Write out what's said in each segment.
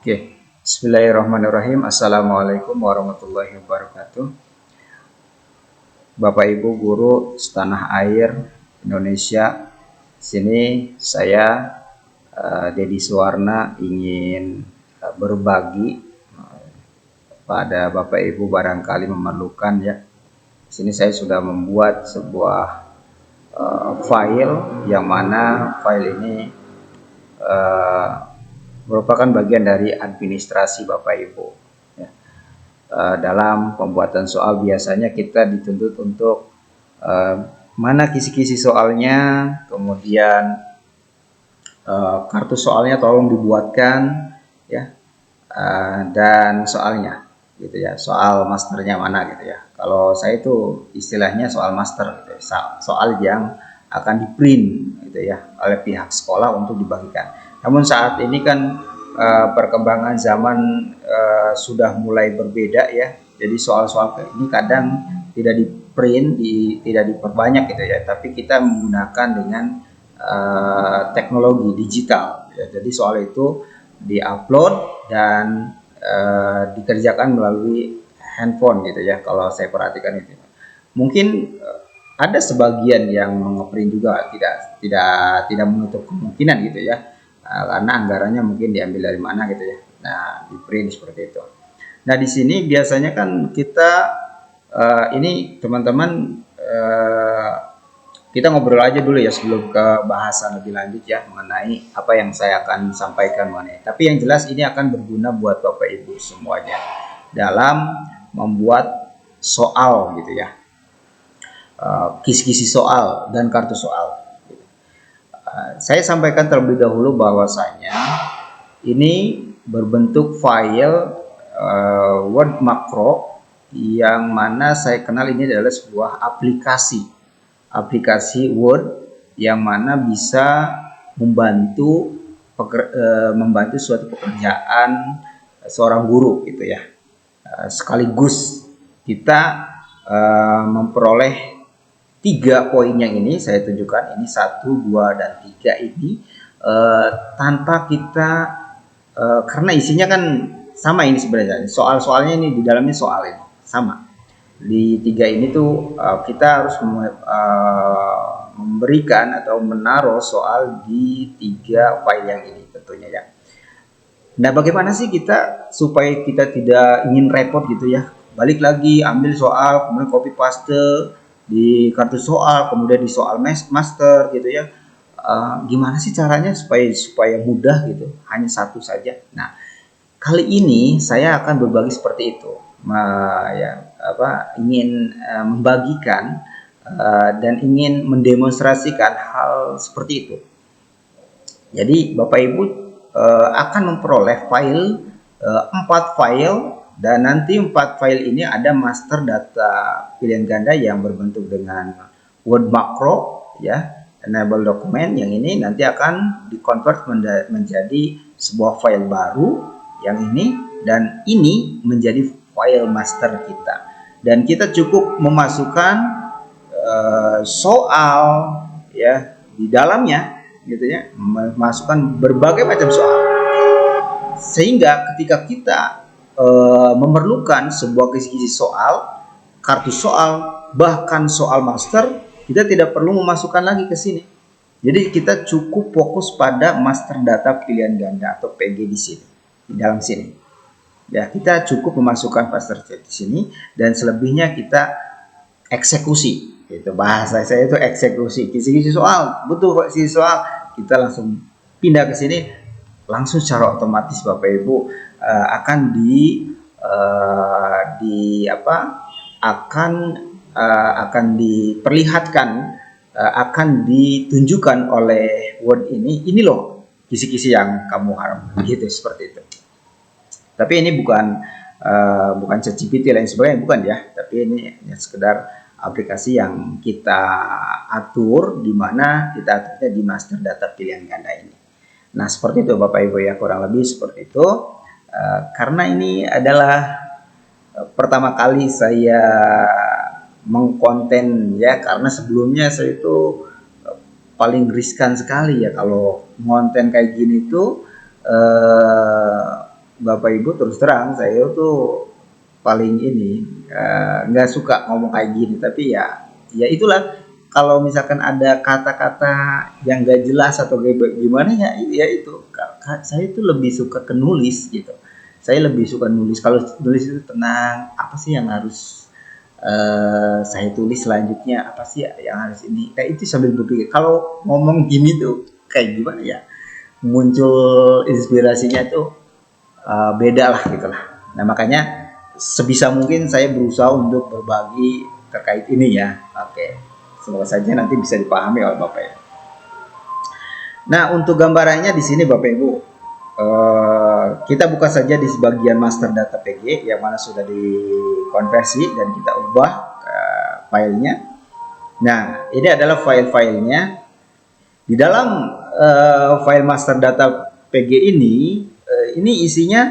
Oke, Bismillahirrahmanirrahim. Assalamualaikum warahmatullahi wabarakatuh. Bapak Ibu guru setanah air Indonesia, sini saya Dedi Suwarna ingin berbagi pada Bapak Ibu barangkali memerlukan ya. Sini saya sudah membuat sebuah file yang mana file ini merupakan bagian dari administrasi Bapak Ibu. Ya. Dalam pembuatan soal biasanya kita dituntut untuk mana kisi-kisi soalnya, kemudian kartu soalnya tolong dibuatkan, ya, dan soalnya, gitu ya, soal masternya mana gitu ya. Kalau saya itu istilahnya soal master, gitu ya, soal yang akan di print gitu ya oleh pihak sekolah untuk dibagikan. Namun saat ini kan perkembangan zaman sudah mulai berbeda ya. Jadi soal-soal ini kadang tidak di print, tidak diperbanyak gitu ya, tapi kita menggunakan dengan teknologi digital. Ya. Jadi soal itu diupload dan dikerjakan melalui handphone gitu ya. Kalau saya perhatikan itu, mungkin ada sebagian yang mengeprint juga, tidak menutup kemungkinan gitu ya, karena anggarannya mungkin diambil dari mana gitu ya. Nah, di print seperti itu. Nah, di sini biasanya kan kita ini teman-teman kita ngobrol aja dulu ya sebelum ke bahasan lebih lanjut ya mengenai apa yang saya akan sampaikan mengenai. Tapi yang jelas ini akan berguna buat Bapak Ibu semuanya dalam membuat soal gitu ya. Kisi-kisi soal dan kartu soal. Saya sampaikan terlebih dahulu bahwasanya ini berbentuk file Word makro yang mana saya kenal ini adalah sebuah aplikasi Word yang mana bisa membantu suatu pekerjaan seorang guru gitu ya. Sekaligus kita memperoleh 3 poin yang ini saya tunjukkan, ini 1, 2, dan 3 ini tanpa kita karena isinya kan sama ini sebenarnya, soal-soalnya ini di dalamnya soal ini sama. Di 3 ini tuh kita harus memberikan atau menaruh soal di 3 file yang ini tentunya ya. Nah, bagaimana sih kita supaya kita tidak ingin repot gitu ya, balik lagi ambil soal kemudian copy paste di kartu soal, kemudian di soal master gitu ya. Gimana sih caranya supaya mudah gitu, hanya satu saja. Nah, kali ini saya akan berbagi seperti itu, ingin membagikan dan ingin mendemonstrasikan hal seperti itu. Jadi Bapak Ibu akan memperoleh file 4 file, dan nanti 4 file ini ada master data pilihan ganda yang berbentuk dengan Word makro ya, enable document yang ini nanti akan dikonvert menjadi sebuah file baru yang ini, dan ini menjadi file master kita, dan kita cukup memasukkan soal ya di dalamnya gitu ya, memasukkan berbagai macam soal, sehingga ketika kita memerlukan sebuah kisi-kisi soal, kartu soal, bahkan soal master, kita tidak perlu memasukkan lagi ke sini. Jadi kita cukup fokus pada master data pilihan ganda atau PG di sini, di dalam sini. Ya, kita cukup memasukkan master di sini, dan selebihnya kita eksekusi. Itu bahasa saya itu eksekusi. Kisi-kisi soal, butuh kisi soal, kita langsung pindah ke sini, langsung secara otomatis Bapak Ibu akan diperlihatkan, akan ditunjukkan oleh Word ini loh kisi-kisi yang kamu harapkan gitu, seperti itu. Tapi ini bukan ChatGPT lain sebagainya, bukan ya, tapi ini hanya sekedar aplikasi yang kita atur, di mana kita aturnya di master data pilihan ganda ini. Nah, seperti itu Bapak Ibu ya, kurang lebih seperti itu. Karena ini adalah pertama kali saya mengkonten ya, karena sebelumnya saya itu paling riskan sekali ya kalau ngonten kayak gini tuh, Bapak Ibu terus terang saya tuh paling ini nggak suka ngomong kayak gini, tapi ya itulah, kalau misalkan ada kata-kata yang nggak jelas atau gimana ya itu saya tuh lebih suka ke nulis gitu. Saya lebih suka nulis. Kalau nulis itu tenang, apa sih yang harus saya tulis selanjutnya, apa sih yang harus ini, kayak itu sambil berpikir. Kalau ngomong gini tuh kayak gimana ya, muncul inspirasinya tuh beda lah gitu lah. Nah makanya sebisa mungkin saya berusaha untuk berbagi terkait ini ya. Oke, semoga saja nanti bisa dipahami oleh Bapak Ibu. Nah untuk gambarannya di sini Bapak Ibu, kita buka saja di bagian master data PG yang mana sudah dikonversi dan kita ubah filenya. Nah ini adalah file-filenya. Di dalam file master data PG ini isinya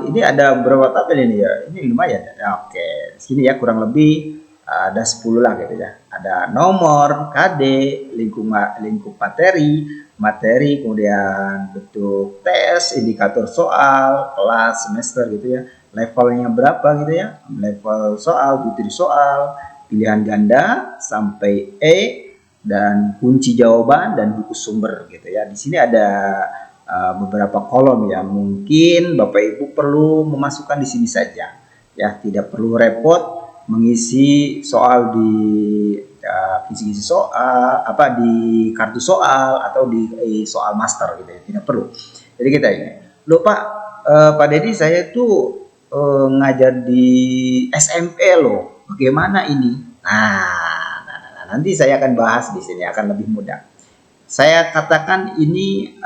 ini ada berapa tabel ini ya? Ini lumayan ya. Oke, sini ya kurang lebih ada 10 lah gitu ya. Ada nomor, KD, lingkup materi, kemudian bentuk tes, indikator soal, kelas, semester gitu ya. Levelnya berapa gitu ya? Level soal, butir soal, pilihan ganda sampai E, dan kunci jawaban dan buku sumber gitu ya. Di sini ada beberapa kolom ya, mungkin Bapak Ibu perlu memasukkan di sini saja ya, tidak perlu repot mengisi soal di kisi-kisi soal apa di kartu soal atau di soal master gitu ya, tidak perlu. Jadi kita ini loh Pak, Pak Dedi saya tuh ngajar di SMP loh, bagaimana ini? Nanti saya akan bahas di sini, akan lebih mudah. Saya katakan ini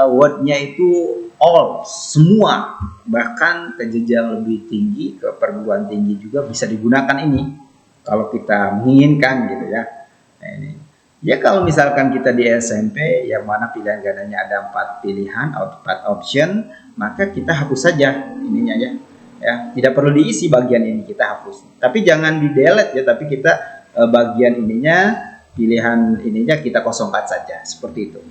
wordnya itu all, semua, bahkan ke jenjang lebih tinggi, ke perguruan tinggi juga bisa digunakan ini kalau kita menginginkan gitu ya. Nah, ini ya kalau misalkan kita di SMP yang mana pilihan gandanya ada 4 pilihan, 4 option, maka kita hapus saja ininya ya. Ya, tidak perlu diisi bagian ini, kita hapus. Tapi jangan di delete ya, tapi kita bagian ininya, pilihan ininya kita kosongkan saja seperti itu.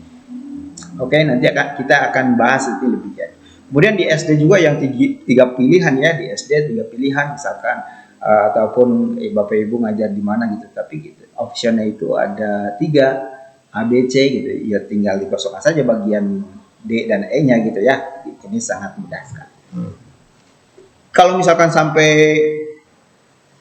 Oke, nanti kita akan bahas itu lebih ya. Kemudian di SD juga yang 3 pilihan ya, di SD 3 pilihan misalkan ataupun Bapak Ibu ngajar di mana gitu, tapi gitu, optionnya itu ada 3 A, B, C gitu ya, tinggal dikosongkan saja bagian D dan E nya gitu ya. Ini sangat mudah sekali. Kalau misalkan sampai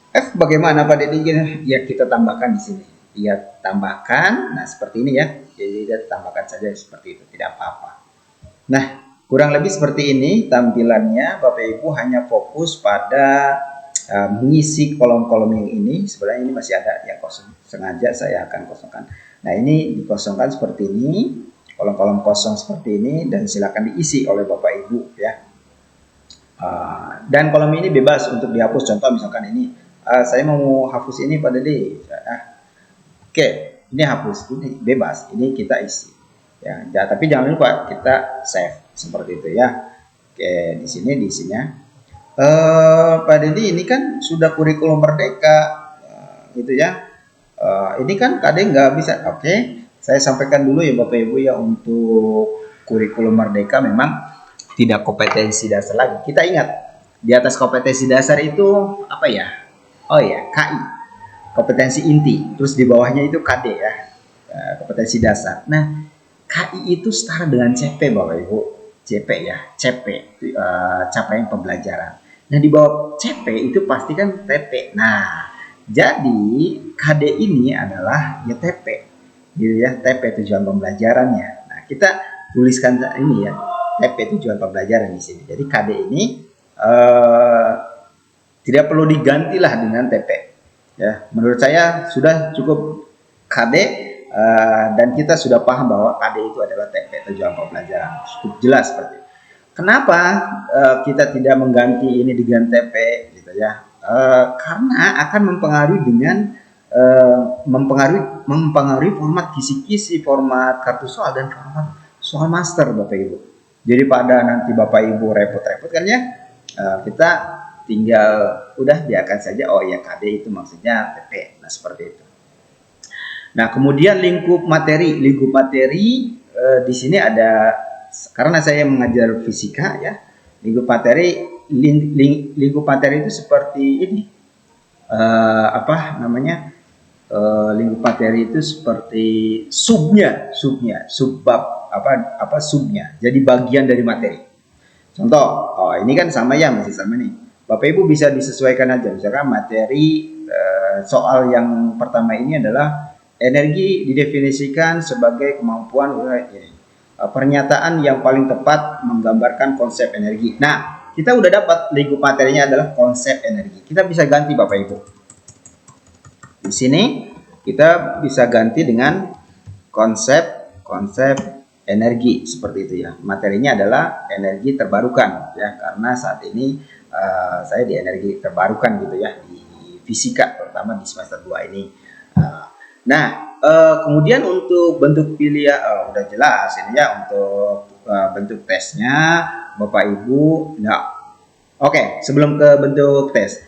F bagaimana Pak Dedi? Ya kita tambahkan di sini. Ya tambahkan, nah seperti ini ya. Jadi kita tambahkan saja seperti itu, tidak apa-apa. Nah kurang lebih seperti ini tampilannya. Bapak Ibu hanya fokus pada mengisi kolom-kolom yang ini. Sebenarnya ini masih ada yang kosong, sengaja saya akan kosongkan. Nah ini dikosongkan seperti ini, kolom-kolom kosong seperti ini, dan silakan diisi oleh Bapak Ibu ya. Dan kolom ini bebas untuk dihapus. Contoh misalkan ini saya mau hapus ini Pak Dedi. Oke, ini hapus, ini bebas, ini kita isi. Ya, tapi jangan lupa kita save seperti itu ya. Oke, di sini diisinya. Pak Dedi ini kan sudah kurikulum merdeka, gitu ya. Ini kan KD nggak bisa. Oke, saya sampaikan dulu ya Bapak Ibu ya, untuk kurikulum merdeka memang tidak kompetensi dasar lagi. Kita ingat di atas kompetensi dasar itu apa ya? Oh ya, KI, kompetensi inti. Terus di bawahnya itu KD ya, kompetensi dasar. Nah, KI itu setara dengan CP Bapak Ibu. CP ya, CP, capaian pembelajaran. Nah, di bawah CP itu pasti kan TP. Nah, jadi KD ini adalah ya TP, gitu ya, TP tujuan pembelajarannya. Nah, kita tuliskan ini ya, TP tujuan pembelajaran di sini. Jadi KD ini tidak perlu digantilah dengan TP. Ya, menurut saya sudah cukup KD dan kita sudah paham bahwa KD itu adalah TP tujuan pembelajaran. Cukup jelas seperti itu. Kenapa kita tidak mengganti ini dengan TP gitu ya? Karena akan mempengaruhi dengan mempengaruhi format kisi-kisi, format kartu soal dan format soal master Bapak Ibu. Jadi pada nanti Bapak Ibu repot-repot kan ya, kita tinggal udah biarkan saja, oh ya KD itu maksudnya TP. Nah seperti itu. Nah kemudian lingkup materi di sini ada karena saya mengajar fisika ya, lingkup materi lingkup materi itu seperti ini, apa namanya, lingkup materi itu seperti subbab subnya, jadi bagian dari materi. Contoh, oh ini kan sama ya, masih sama nih. Bapak Ibu bisa disesuaikan aja. Misalkan materi soal yang pertama ini adalah energi didefinisikan sebagai kemampuan pernyataan yang paling tepat menggambarkan konsep energi. Nah, kita udah dapat lingkup materinya adalah konsep energi. Kita bisa ganti Bapak Ibu. Di sini kita bisa ganti dengan konsep energi seperti itu ya. Materinya adalah energi terbarukan ya, karena saat ini saya di energi terbarukan gitu ya, di fisika terutama di semester 2 ini. Nah, kemudian untuk bentuk pilihan udah jelas ini ya, untuk bentuk tesnya Bapak Ibu. Nah, oke, sebelum ke bentuk tes,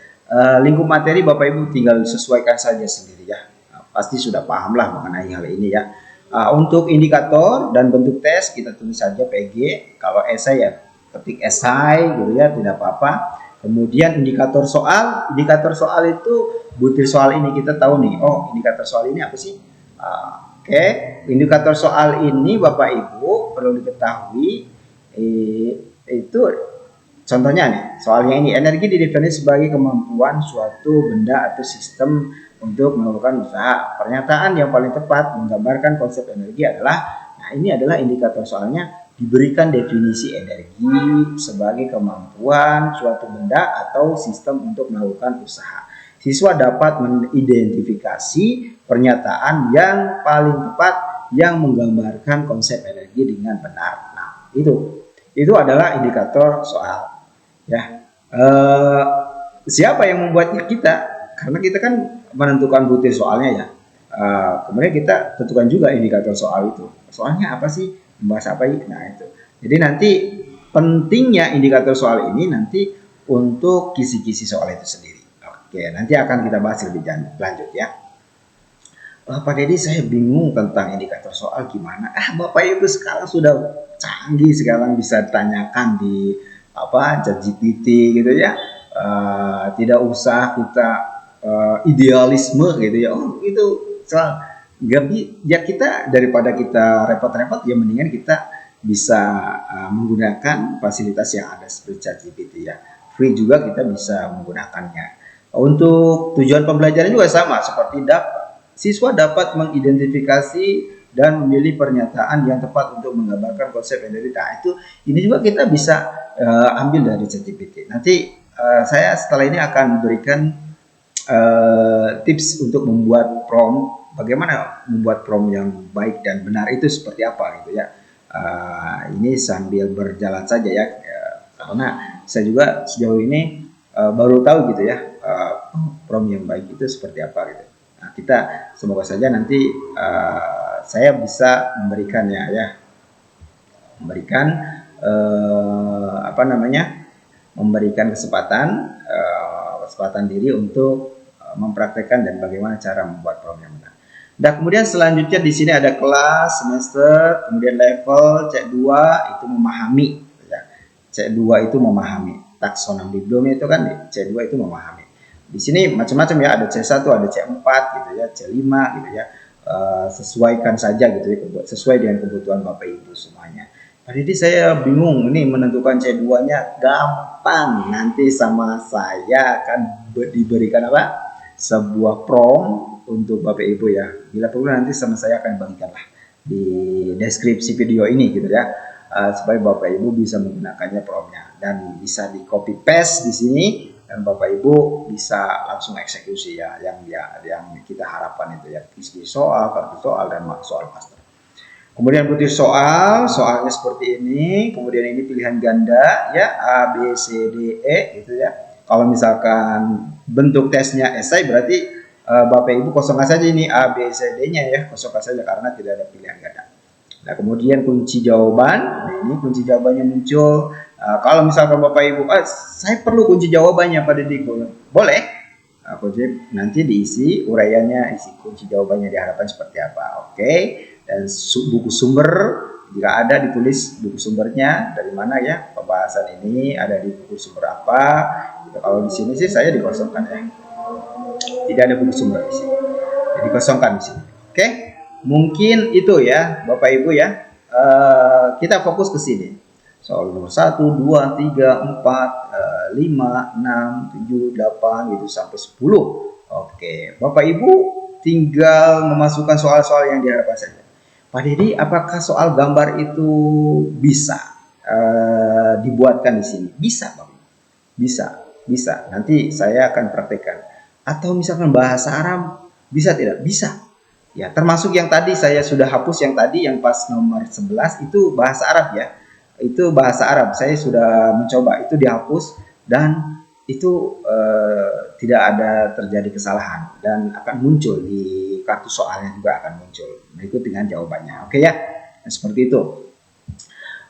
lingkup materi Bapak Ibu tinggal sesuaikan saja sendiri ya. Pasti sudah paham lah mengenai hal ini ya. Untuk indikator dan bentuk tes kita tulis saja PG. Kalau esai ya ketik esai gitu ya, tidak apa-apa. Kemudian indikator soal itu butir soal ini kita tahu nih. Oh, indikator soal ini apa sih? Oke, indikator soal ini Bapak Ibu perlu diketahui itu contohnya nih, soalnya ini energi didefinisi sebagai kemampuan suatu benda atau sistem untuk melakukan usaha. Pernyataan yang paling tepat menggambarkan konsep energi adalah, nah ini adalah indikator soalnya, diberikan definisi energi sebagai kemampuan suatu benda atau sistem untuk melakukan usaha. Siswa dapat mengidentifikasi pernyataan yang paling tepat yang menggambarkan konsep energi dengan benar. Nah, itu adalah indikator soal. Ya, siapa yang membuatnya? Kita, karena kita kan menentukan butir soalnya ya. Kemudian kita tentukan juga indikator soal itu. Soalnya apa sih? Membahas apa ini? Nah itu. Jadi nanti pentingnya indikator soal ini nanti untuk kisi-kisi soal itu sendiri. Oke, nanti akan kita bahas lebih lanjut ya. Pak Dedi, saya bingung tentang indikator soal gimana? Bapak Ibu sekarang sudah canggih, sekarang bisa tanyakan di ChatGPT gitu ya. Tidak usah kita idealisme gitu ya. Oh itu soal ya, kita daripada kita repot-repot ya mendingan kita bisa menggunakan fasilitas yang ada seperti ChatGPT ya. Free juga kita bisa menggunakannya. Untuk tujuan pembelajaran juga sama seperti siswa dapat mengidentifikasi dan memilih pernyataan yang tepat untuk menggambarkan konsep energi. Nah, ini juga kita bisa ambil dari ChatGPT. Nanti saya setelah ini akan berikan tips untuk membuat prompt, bagaimana membuat prompt yang baik dan benar itu seperti apa gitu ya. Ini sambil berjalan saja ya, karena saya juga sejauh ini baru tahu gitu ya, prompt yang baik itu seperti apa gitu. Nah, kita semoga saja nanti saya bisa memberikannya ya, memberikan kesempatan diri untuk mempraktekkan dan bagaimana cara membuat prompt yang benar. Dan kemudian selanjutnya di sini ada kelas, semester, kemudian level C2 itu memahami ya. C2 itu memahami. Taksonomi bibliomi itu kan C2 itu memahami. Di sini macam-macam ya, ada C1, ada C4 gitu ya, C5 gitu ya. Sesuaikan saja gitu ya, sesuai dengan kebutuhan Bapak Ibu semuanya. Jadi saya bingung ini menentukan C2-nya, gampang. Nanti sama saya akan diberikan sebuah prompt untuk Bapak Ibu ya. Bila perlu nanti sama saya akan bagikan lah di deskripsi video ini gitu ya, supaya Bapak Ibu bisa menggunakannya prompt-nya dan bisa di copy paste di sini dan Bapak Ibu bisa langsung eksekusi ya, yang kita harapkan itu ya, isi soal, kartu soal dan soal master. Kemudian butir soalnya seperti ini. Kemudian ini pilihan ganda ya, A, B, C, D, E gitu ya. Kalau misalkan bentuk tesnya esai berarti Bapak Ibu kosongkan saja ini A, B, C, D-nya ya, kosongkan saja karena tidak ada pilihan ganda. Nah, kemudian kunci jawaban. Nah, ini kunci jawabannya muncul. Kalau misalkan Bapak Ibu, saya perlu kunci jawabannya pada boleh. Nanti diisi uraiannya, isi kunci jawabannya diharapkan seperti apa. Oke. dan buku sumber jika ada ditulis buku sumbernya dari mana ya, pembahasan ini ada di buku sumber apa. Kalau di sini sih saya dikosongkan ya, tidak ada buku sumber di sini, jadi kosongkan di sini. Oke, mungkin itu ya Bapak Ibu ya. Kita fokus ke sini. Soal nomor 1, 2, 3, 4, 5, 6, 7, 8 gitu sampai 10. Oke, Bapak Ibu tinggal memasukkan soal-soal yang diharapkan saja. Pak Dedi, apakah soal gambar itu bisa dibuatkan di sini? Bisa, Pak. Bisa. Nanti saya akan praktekkan. Atau misalkan bahasa Arab, bisa tidak? Bisa. Ya, termasuk yang tadi saya sudah hapus yang tadi yang pas nomor 11 itu bahasa Arab ya. Itu bahasa Arab. Saya sudah mencoba itu dihapus dan itu tidak ada terjadi kesalahan dan akan muncul di kartu soalnya juga akan muncul berikut dengan jawabannya. Oke ya. Nah, seperti itu.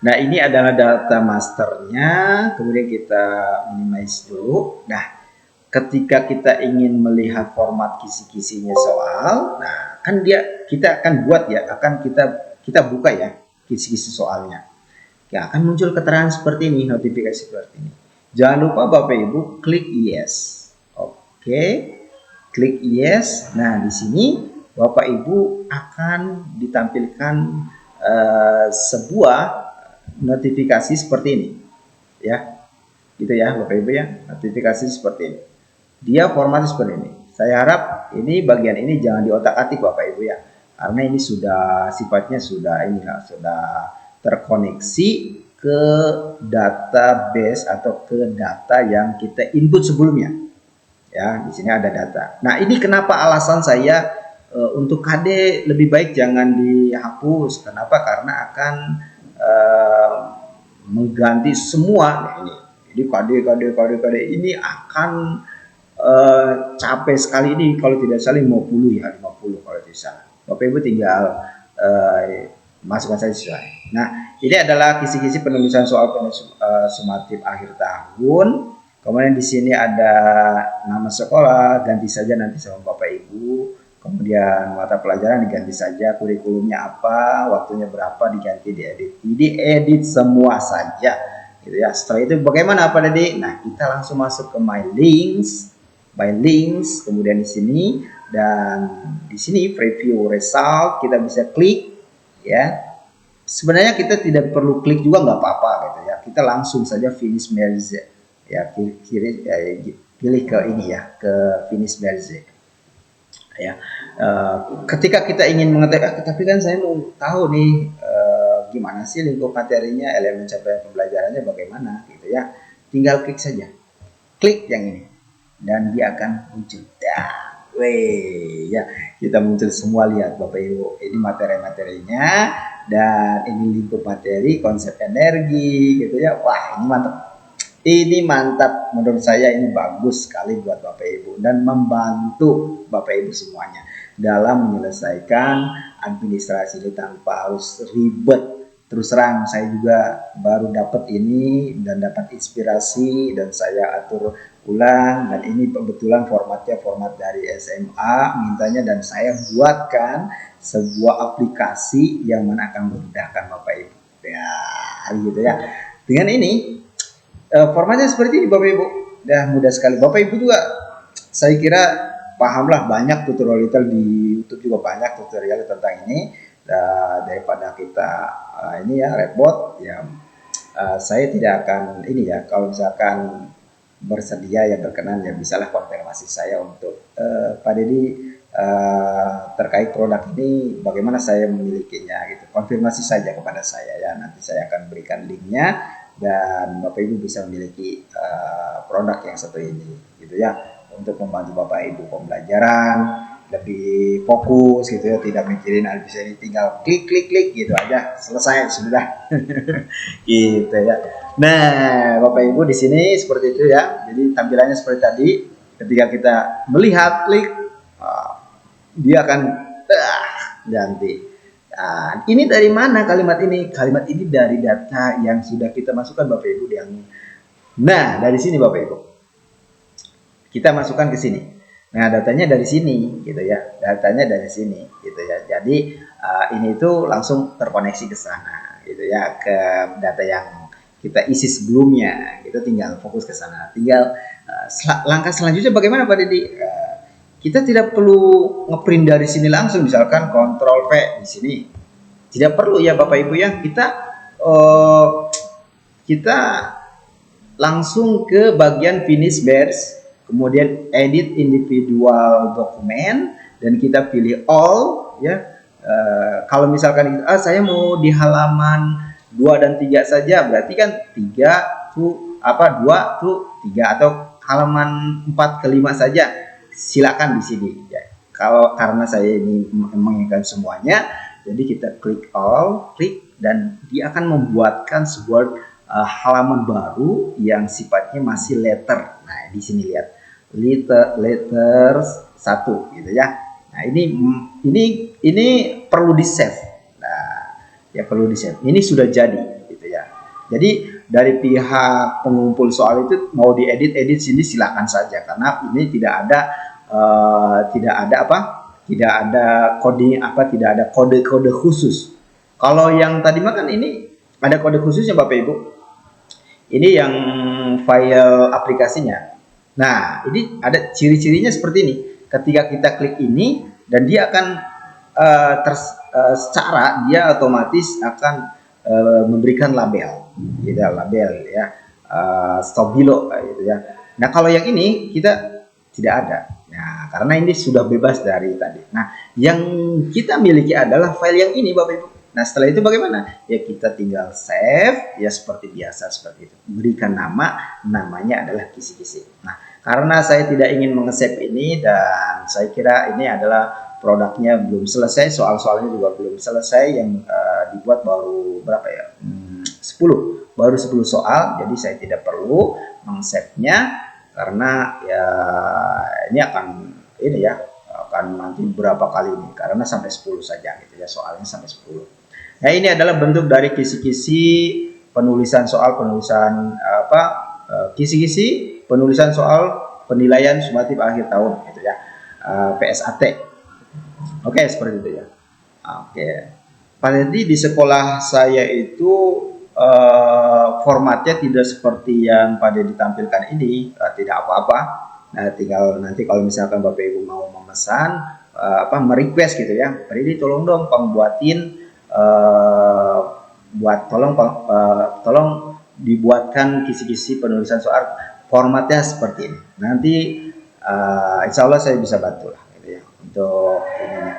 Nah, ini adalah data masternya. Kemudian kita minimize dulu. Nah, ketika kita ingin melihat format kisi-kisinya soal, nah kan kita akan buat ya, akan kita buka ya kisi-kisi soalnya. Ya, akan muncul keterangan seperti ini, notifikasi seperti ini. Jangan lupa Bapak Ibu klik yes. Oke. Klik yes. Nah, di sini Bapak Ibu akan ditampilkan sebuah notifikasi seperti ini. Ya. Gitu ya Bapak Ibu ya, notifikasi seperti ini. Dia formatnya seperti ini. Saya harap ini bagian ini jangan diotak-atik Bapak Ibu ya, karena ini sudah sifatnya sudah terkoneksi ke database atau ke data yang kita input sebelumnya. Ya, di sini ada data. Nah, ini kenapa alasan saya untuk KD lebih baik jangan dihapus. Kenapa? Karena akan mengganti semua. Nah, ini KD ini akan capek sekali ini kalau tidak salah 50 ya, 50 kalau tidak salah. Bapak Ibu tinggal masukkan saja sesuai. Nah, ini adalah kisi-kisi penulisan soal sumatif akhir tahun. Kemudian di sini ada nama sekolah, ganti saja nanti sama Bapak Ibu. Kemudian mata pelajaran diganti saja, kurikulumnya apa, waktunya berapa diganti, diedit semua saja. Gitu ya. Setelah itu bagaimana Pak Dedi? Nah, kita langsung masuk ke my links, kemudian di sini dan di sini preview result kita bisa klik ya. Sebenarnya kita tidak perlu klik juga nggak apa-apa gitu ya. Kita langsung saja finish merge ya, pilih ke ini ya, ke finish merge ya. Ketika kita ingin mengetahui, tapi kan saya mau tahu nih gimana sih lingkup materinya, elemen capaian pembelajarannya bagaimana gitu ya. Tinggal klik saja, klik yang ini dan dia akan muncul. Ya, kita muncul semua, lihat Bapak Ibu. Ini materi-materinya dan ini lingkup materi, konsep energi gitu ya. Wah, ini mantap. Ini mantap menurut saya, ini bagus sekali buat Bapak Ibu dan membantu Bapak Ibu semuanya dalam menyelesaikan administrasi ini tanpa harus ribet. Terus terang saya juga baru dapat ini dan dapat inspirasi dan saya atur ulang, dan ini kebetulan formatnya format dari SMA mintanya dan saya buatkan sebuah aplikasi yang mana akan memudahkan Bapak Ibu ya, gitu ya. Dengan ini formatnya seperti ini Bapak Ibu, dah mudah sekali. Bapak Ibu juga saya kira pahamlah, banyak tutorial di YouTube juga banyak tutorial tentang ini. Daripada kita ini ya repot ya, saya tidak akan ini ya, kalau misalkan bersedia ya berkenan ya bisalah konfirmasi saya untuk Pak Dedi terkait produk ini bagaimana saya memilikinya gitu, konfirmasi saja kepada saya ya, nanti saya akan berikan linknya dan Bapak Ibu bisa memiliki produk yang satu ini gitu ya, untuk membantu Bapak Ibu pembelajaran lebih fokus gitu ya, tidak mikirin bisa ini, tinggal klik gitu aja, selesai sudah. Gitu ya. Nah, Bapak Ibu di sini seperti itu ya. Jadi tampilannya seperti tadi. Ketika kita melihat klik, dia akan ganti. Nah, ini dari mana kalimat ini? Kalimat ini dari data yang sudah kita masukkan Bapak Ibu yang. Nah, dari sini Bapak Ibu. Kita masukkan ke sini. Nah, datanya dari sini gitu ya. Datanya dari sini gitu ya. Jadi ini tuh langsung terkoneksi ke sana gitu ya, ke data yang kita isi sebelumnya. Gitu, tinggal fokus ke sana. Tinggal langkah selanjutnya bagaimana Pak Dedi? Kita tidak perlu ngeprint dari sini langsung, misalkan Ctrl V di sini. Tidak perlu ya Bapak Ibu ya. Kita langsung ke bagian finish batch, kemudian edit individual dokumen, dan kita pilih all ya. Kalau misalkan saya mau di halaman 2 dan 3 saja, berarti kan 3 tuh 2 tuh 3, atau halaman 4 ke 5 saja, silakan di sini ya. Kalau karena saya ini menginginkan semuanya, jadi kita klik all, klik, dan dia akan membuatkan sebuah halaman baru yang sifatnya masih letter. Nah, di sini lihat letter 1 gitu ya. Nah, ini perlu di save. Nah, ya perlu di save. Ini sudah jadi gitu ya. Jadi dari pihak pengumpul soal itu mau diedit sini silakan saja, karena ini tidak ada kode khusus. Kalau yang tadi makan ini ada kode khususnya Bapak Ibu. Ini yang file aplikasinya. Nah, ini ada ciri-cirinya seperti ini. Ketika kita klik ini, dan dia akan secara dia otomatis akan memberikan label, gitu, label ya, stabilo gitu ya. Nah, kalau yang ini kita tidak ada. Nah, karena ini sudah bebas dari tadi. Nah, yang kita miliki adalah file yang ini Bapak Ibu. Nah, setelah itu bagaimana? Ya kita tinggal save, ya seperti biasa seperti itu. Berikan namanya adalah kisi-kisi. Nah, karena saya tidak ingin menge-save ini, dan saya kira ini adalah produknya belum selesai, soal-soalnya juga belum selesai, yang dibuat baru berapa ya? 10, baru 10 soal, jadi saya tidak perlu meng-save-nya, karena ya ini akan nanti berapa kali ini, karena sampai 10 saja gitu ya, soalnya sampai 10. Nah, ini adalah bentuk dari kisi-kisi penulisan soal, kisi-kisi penulisan soal penilaian sumatif akhir tahun gitu ya, PSAT. Oke, seperti itu ya. Oke. Pak Dedi, di sekolah saya itu formatnya tidak seperti yang Pak Dedi tampilkan ini, tidak apa-apa. Nah, tinggal nanti kalau misalkan Bapak Ibu mau memesan, merequest gitu ya, Pak Dedi tolong dong buatin, tolong dibuatkan kisi-kisi penulisan soal formatnya seperti ini. Nanti insya Allah saya bisa bantu lah gitu ya, untuk ininya.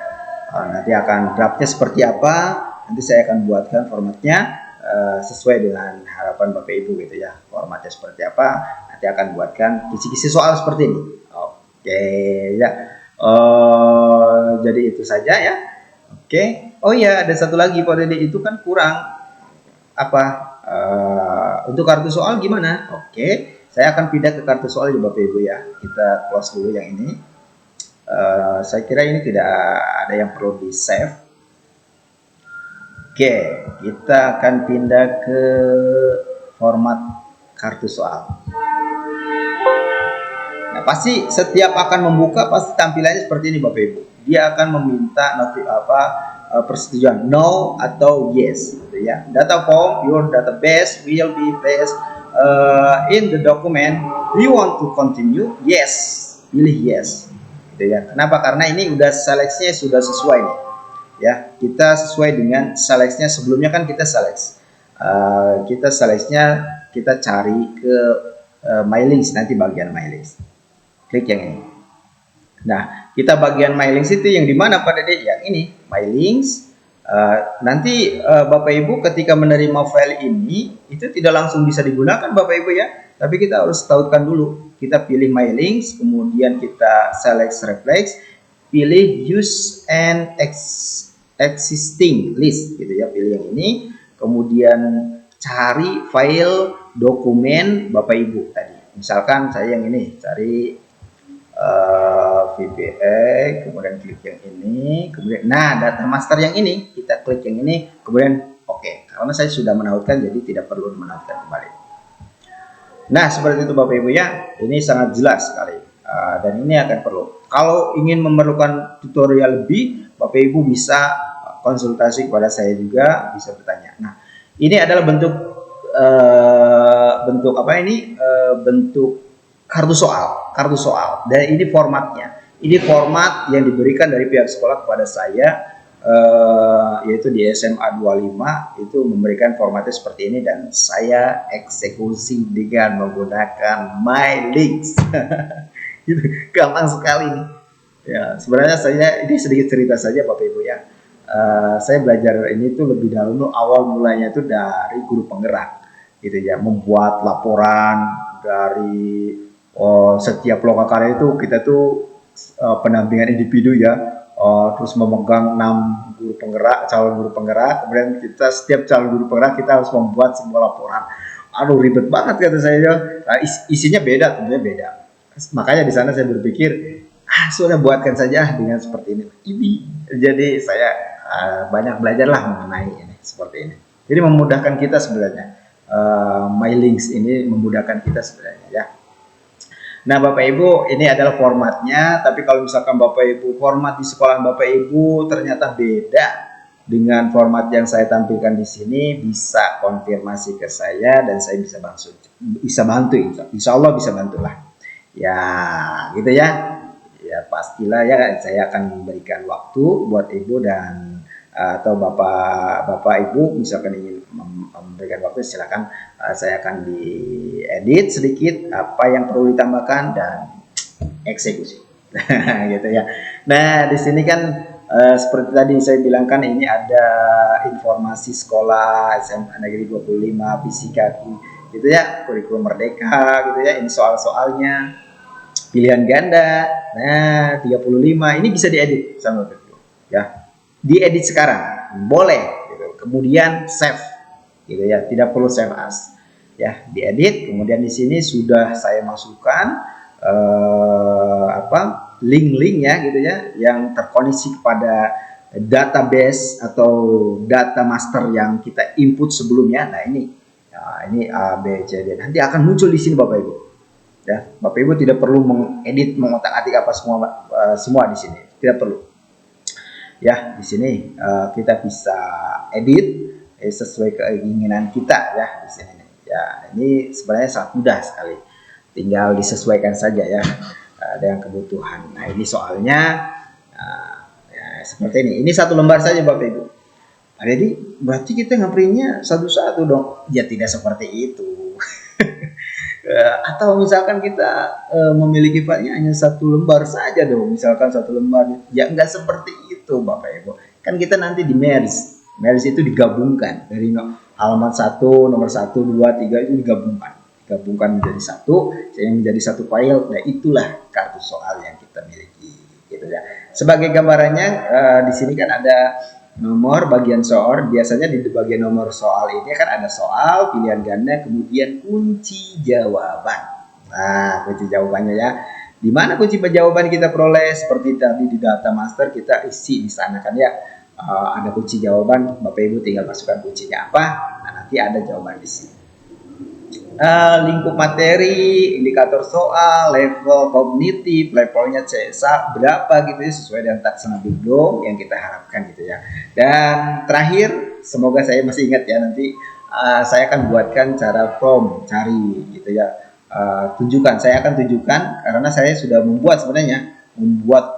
Nanti akan draftnya seperti apa, nanti saya akan buatkan formatnya sesuai dengan harapan Bapak Ibu gitu ya. Formatnya seperti apa, nanti akan buatkan kisi-kisi soal seperti ini. Oke ya. Jadi itu saja ya. Oke. Oh iya, ada satu lagi Pak Dede, itu kan kurang untuk kartu soal gimana? Oke, saya akan pindah ke kartu soal ya Bapak Ibu ya. Kita close dulu yang ini. Saya kira ini tidak ada yang perlu di save. Oke, kita akan pindah ke format kartu soal. Nah, pasti setiap akan membuka pasti tampilannya seperti ini Bapak Ibu. Dia akan meminta persetujuan no atau yes gitu ya. Data form, your database will be placed in the document. Do you want to continue? Yes, pilih yes gitu ya. Kenapa? Karena ini udah seleksinya sudah sesuai nih ya. Kita sesuai dengan seleksinya sebelumnya, kan kita seleksinya kita cari ke my links, nanti bagian my links. Klik yang ini. Nah, kita bagian my links itu yang dimana Pak Dede? Yang ini, my links. Nanti Bapak Ibu ketika menerima file ini, itu tidak langsung bisa digunakan Bapak Ibu ya. Tapi kita harus tautkan dulu. Kita pilih my links, kemudian kita select reflex, pilih use and existing list gitu ya, pilih yang ini. Kemudian cari file dokumen Bapak Ibu tadi. Misalkan saya yang ini, cari VBA, kemudian klik yang ini, kemudian data master yang ini, kita klik yang ini, kemudian oke. Karena saya sudah menautkan, jadi tidak perlu menautkan kembali. Nah, seperti itu Bapak Ibu ya, ini sangat jelas sekali, dan ini akan perlu. Kalau ingin memerlukan tutorial lebih, Bapak Ibu bisa konsultasi kepada saya juga, bisa bertanya. Nah, ini adalah bentuk apa ini? Bentuk kartu soal. Dan ini formatnya. Ini format yang diberikan dari pihak sekolah kepada saya, yaitu di SMA 25 itu memberikan formatnya seperti ini, dan saya eksekusi dengan menggunakan MyLinks. Gitu. Gampang sekali nih. Ya, sebenarnya saya ini sedikit cerita saja Bapak Ibu ya. Saya belajar ini tuh lebih dahulu, awal mulanya itu dari guru penggerak gitu ya, membuat laporan dari setiap loka karya itu kita tuh pendampingan individu ya, terus memegang 6 guru penggerak, calon guru penggerak, kemudian kita setiap calon guru penggerak kita harus membuat sebuah laporan. Aduh ribet banget kata saya. Nah, isinya beda, tentunya beda. Makanya di sana saya berpikir, sudah buatkan saja dengan seperti ini. Jadi saya banyak belajarlah mengenai ini seperti ini. Jadi memudahkan kita sebenarnya. MyLinks ini memudahkan kita sebenarnya ya. Nah Bapak Ibu, ini adalah formatnya. Tapi kalau misalkan Bapak Ibu format di sekolahan Bapak Ibu ternyata beda dengan format yang saya tampilkan di sini, bisa konfirmasi ke saya dan saya bisa bantu, insya Allah bisa bantulah. Ya, gitu ya. Ya pastilah ya, saya akan memberikan waktu buat Ibu dan atau Bapak Ibu misalkan ingin memberikan waktu, silakan. Saya akan diedit sedikit apa yang perlu ditambahkan dan eksekusi. Gitu ya. Nah, di sini kan seperti tadi saya bilangkan, ini ada informasi sekolah SMA Negeri 25 Fisika gitu ya, kurikulum merdeka gitu ya. Ini soal-soalnya, pilihan ganda. Nah, 35 ini bisa diedit sama Bapak ya. Diedit sekarang boleh gitu. Kemudian save gitu ya, tidak perlu save as ya, diedit. Kemudian di sini sudah saya masukkan link-link ya gitu ya, yang terkoneksi kepada database atau data master yang kita input sebelumnya. Nah ini A B C D nanti akan muncul di sini Bapak Ibu ya. Bapak Ibu tidak perlu mengedit, mengotak-atik apa semua di sini, tidak perlu ya. Di sini kita bisa edit sesuai keinginan kita ya di sini ya. Ini sebenarnya sangat mudah sekali, tinggal disesuaikan saja ya dengan kebutuhan. Nah ini soalnya ya, seperti ini satu lembar saja Bapak Ibu. Nah, jadi berarti kita ngeprintnya satu-satu dong? Ya tidak seperti itu. Atau misalkan kita memiliki filenya hanya satu lembar saja dong, misalkan satu lembar, ya nggak seperti itu Bapak Ibu. Kan kita nanti di merge itu digabungkan dari halaman 1, nomor 1, 2, 3 itu digabungkan menjadi satu, sehingga menjadi satu file. Nah itulah kartu soal yang kita miliki gitu ya. Sebagai gambarannya di sini kan ada nomor bagian soal. Biasanya di bagian nomor soal ini kan ada soal, pilihan ganda, kemudian kunci jawaban. Nah, kunci jawabannya ya. Di mana kunci jawaban kita peroleh? Seperti tadi di data master kita isi di sana kan ya. Ada kunci jawaban, Bapak Ibu tinggal masukkan kuncinya apa. Nah, nanti ada jawaban di sini. Lingkup materi, indikator soal, level kognitif, levelnya CSA berapa gitu ya, sesuai dengan taksana Bigdom yang kita harapkan gitu ya. Dan terakhir, semoga saya masih ingat ya, nanti saya akan buatkan cara form cari gitu ya. Saya akan tunjukkan karena saya sudah membuat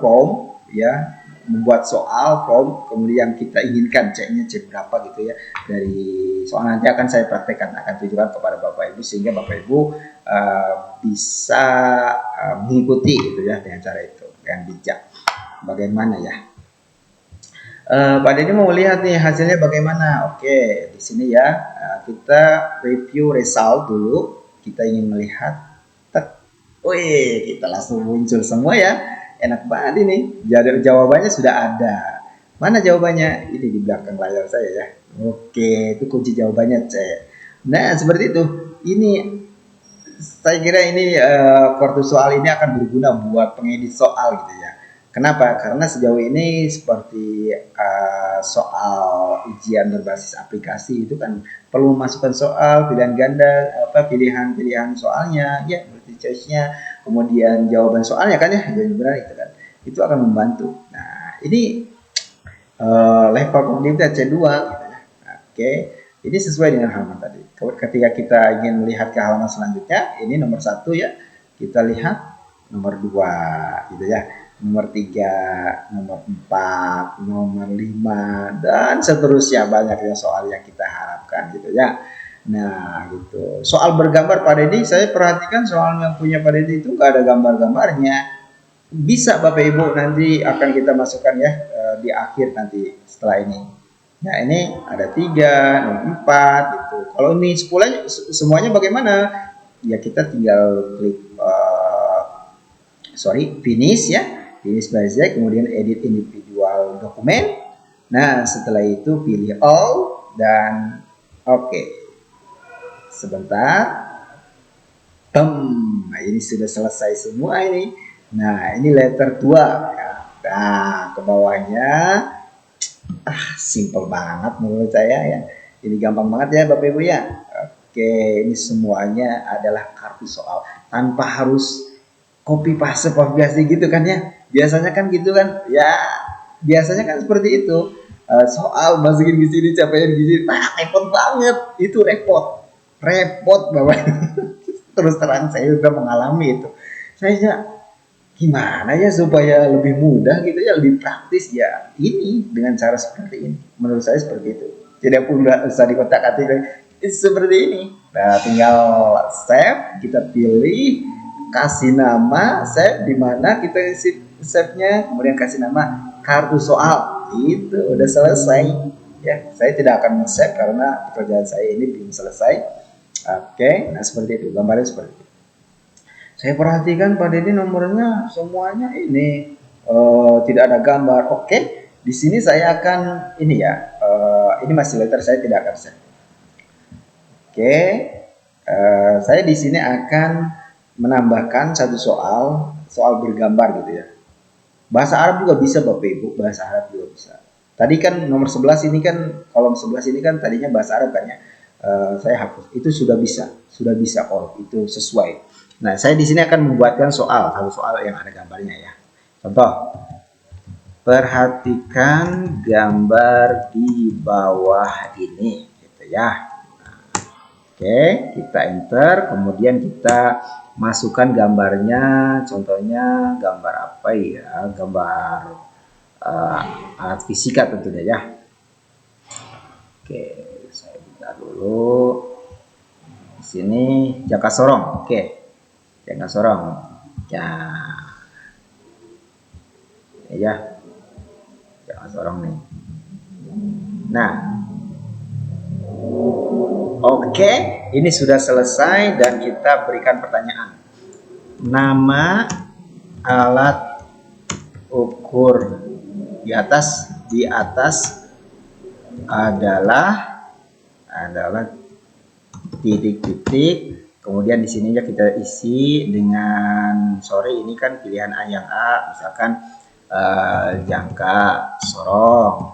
form ya, membuat soal form, kemudian kita inginkan C-nya C berapa gitu ya dari soal. Nanti akan saya praktekkan, akan tunjukkan kepada Bapak Ibu sehingga Bapak Ibu bisa mengikuti gitu ya dengan cara itu, dengan bijak. Bagaimana ya? Pak Deddy mau lihat nih hasilnya bagaimana? Oke, di sini ya kita review result dulu. Kita ingin melihat, wih, kita langsung muncul semua ya. Enak banget ini. Jawabannya sudah ada. Mana jawabannya? Ini di belakang layar saya ya. Oke, itu kunci jawabannya C. Nah, seperti itu. Ini saya kira ini kartu soal ini akan berguna buat pengedit soal gitu ya. Kenapa? Karena sejauh ini seperti soal ujian berbasis aplikasi itu kan perlu memasukkan soal, pilihan ganda, pilihan soalnya, ya multi choice-nya, kemudian jawaban soalnya kan ya, jadi benar itu kan. itu akan membantu. Nah, ini level kognitif C2 gitu ya. Oke, ini sesuai dengan halaman tadi. Ketika kita ingin melihat ke halaman selanjutnya, ini nomor 1 ya, kita lihat nomor 2 gitu ya, nomor 3, nomor 4, nomor 5, dan seterusnya, banyak ya soal yang kita harapkan gitu ya. Nah gitu, soal bergambar Pak Deddy, saya perhatikan soal yang punya Pak Deddy itu nggak ada gambar-gambarnya. Bisa Bapak Ibu nanti akan kita masukkan ya di akhir nanti setelah ini. Nah ini ada 3, 4 gitu. Kalau ini semuanya bagaimana? Ya kita tinggal klik finish ya, finish project, kemudian edit individual dokumen. Nah setelah itu pilih all dan oke. Sebentar. Nah ini sudah selesai semua ini. Nah ini letter 2 ya. Nah ke bawahnya simple banget menurut saya ya. Ini gampang banget ya Bapak Ibu ya. Oke, ini semuanya adalah kartu soal tanpa harus copy paste gitu kan ya. Biasanya kan gitu kan. Ya, biasanya kan seperti itu. Soal masukin di sini, capaian di sini. Repot banget. Itu repot. Repot Bapak. Terus terang saya udah mengalami itu. Saya gimana ya supaya lebih mudah gitu ya, lebih praktis ya, ini dengan cara seperti ini. Menurut saya seperti itu, tidak perlu usah dikotak-atik seperti ini. Nah tinggal save, kita pilih, kasih nama save, di mana kita isi save-nya, kemudian kasih nama kartu soal, itu udah selesai ya. Saya tidak akan save karena pekerjaan saya ini belum selesai. Oke, nah seperti itu, gambarnya seperti itu. Saya perhatikan Pak Deddy nomornya semuanya ini tidak ada gambar. Oke, di sini saya akan ini ya. Ini masih letter, saya tidak akan set. Oke, saya di sini akan menambahkan satu soal bergambar gitu ya. Bahasa Arab juga bisa Bapak Ibu, bahasa Arab juga bisa. Tadi kan nomor 11 ini kan, kolom 11 ini kan tadinya bahasa Arab kan ya. Saya hapus. Itu sudah bisa kolom itu sesuai. Nah, saya di sini akan membuatkan satu soal yang ada gambarnya ya. Contoh, perhatikan gambar di bawah ini, gitu ya. Nah, oke, kita enter, kemudian kita masukkan gambarnya. Contohnya gambar apa ya? Gambar alat fisika tentunya ya. Oke, saya buka dulu. Di sini jangka sorong, oke. Jangka sorong ya jangka sorong nih. Nah oke, ini sudah selesai dan kita berikan pertanyaan. Nama alat ukur di atas adalah titik-titik. Kemudian di sininya kita isi dengan ini kan pilihan A yang A, misalkan jangka sorong,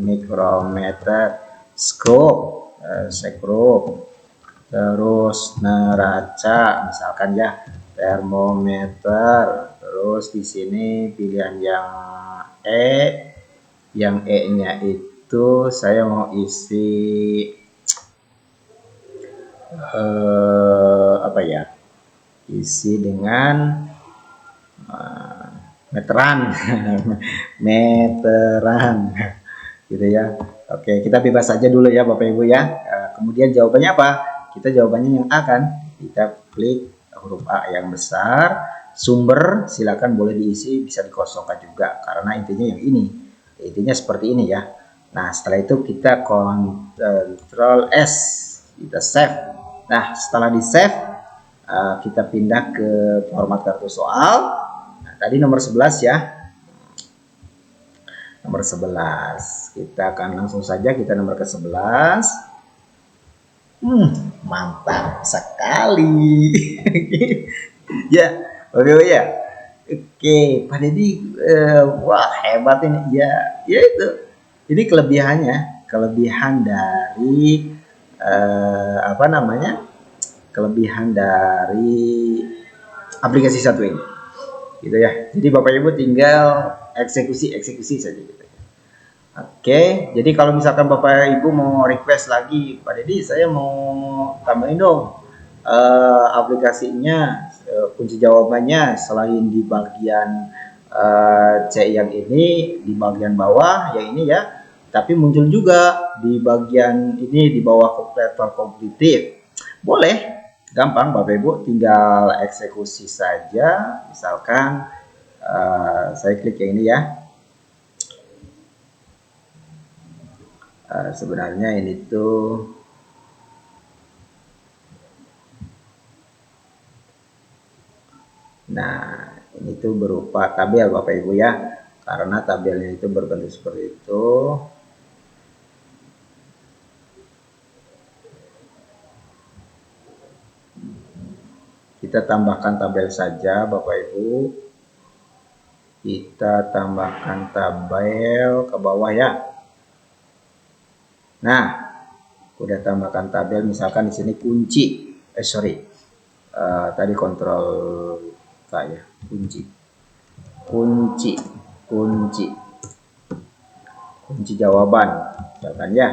mikrometer, scope, sekrup, terus neraca, misalkan ya termometer. Terus di sini pilihan yang E-nya itu saya mau isi apa ya, isi dengan meteran meteran gitu ya. Oke, kita bebas saja dulu ya Bapak Ibu ya. Kemudian jawabannya apa? Kita jawabannya yang A kan. Kita klik huruf A yang besar. Sumber silakan boleh diisi, bisa dikosongkan juga karena intinya yang ini. Intinya seperti ini ya. Nah, setelah itu kita Ctrl S, kita save. Nah, setelah di save, kita pindah ke format kartu soal. Nah, tadi nomor 11 ya. Nomor 11. Kita akan langsung saja kita nomor ke 11. Mantap sekali. Ya, oke ya. Oke, Pak Deddy, wah hebat ini. Ya itu. Ini kelebihan dari kelebihan dari aplikasi satu ini. gitu ya. Jadi Bapak Ibu tinggal eksekusi saja gitu. Oke, jadi kalau misalkan Bapak Ibu mau request lagi, Pak Deddy, saya mau tambahin dong aplikasinya, kunci jawabannya selain di bagian C yang ini, di bagian bawah yang ini ya, tapi muncul juga di bagian ini di bawah level kognitif. Boleh, gampang Bapak Ibu, tinggal eksekusi saja. Misalkan saya klik yang ini ya. Sebenarnya ini tuh ini tuh berupa tabel Bapak Ibu ya, karena tabelnya itu berbentuk seperti itu. Kita tambahkan tabel saja Bapak Ibu, kita tambahkan tabel ke bawah ya. Nah, udah tambahkan tabel, misalkan di sini kunci, tadi kontrol saya, kunci jawaban, misalkan ya,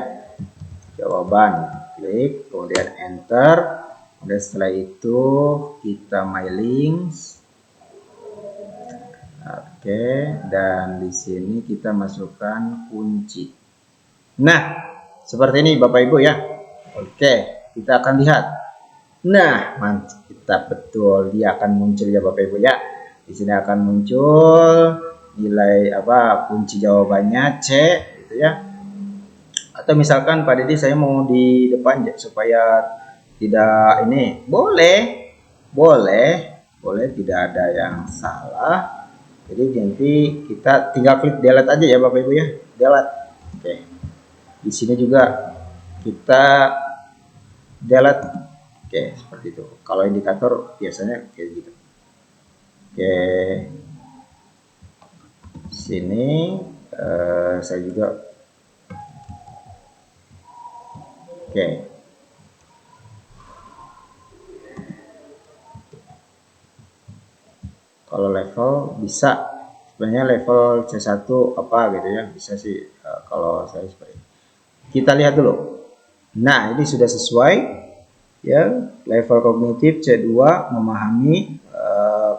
jawaban, klik, kemudian enter, dan setelah itu kita my links. Oke, dan di sini kita masukkan kunci. Nah, seperti ini Bapak Ibu ya. Oke, kita akan lihat. Nah, mantap betul, dia akan muncul ya Bapak Ibu ya. Di sini akan muncul nilai kunci jawabannya C gitu ya. Atau misalkan Pak Deddy saya mau di depan supaya tidak ini, boleh tidak ada yang salah. Jadi nanti kita tinggal klik delete aja ya Bapak Ibu ya, delete. Oke. Di sini juga kita delete. Oke, seperti itu. Kalau indikator biasanya kayak gitu. Oke. Sini saya juga. Oke. Kalau level bisa sebenarnya level C1 apa gitu ya, bisa sih kalau saya seperti ini. Kita lihat dulu. Nah, ini sudah sesuai ya, level kognitif C2 memahami,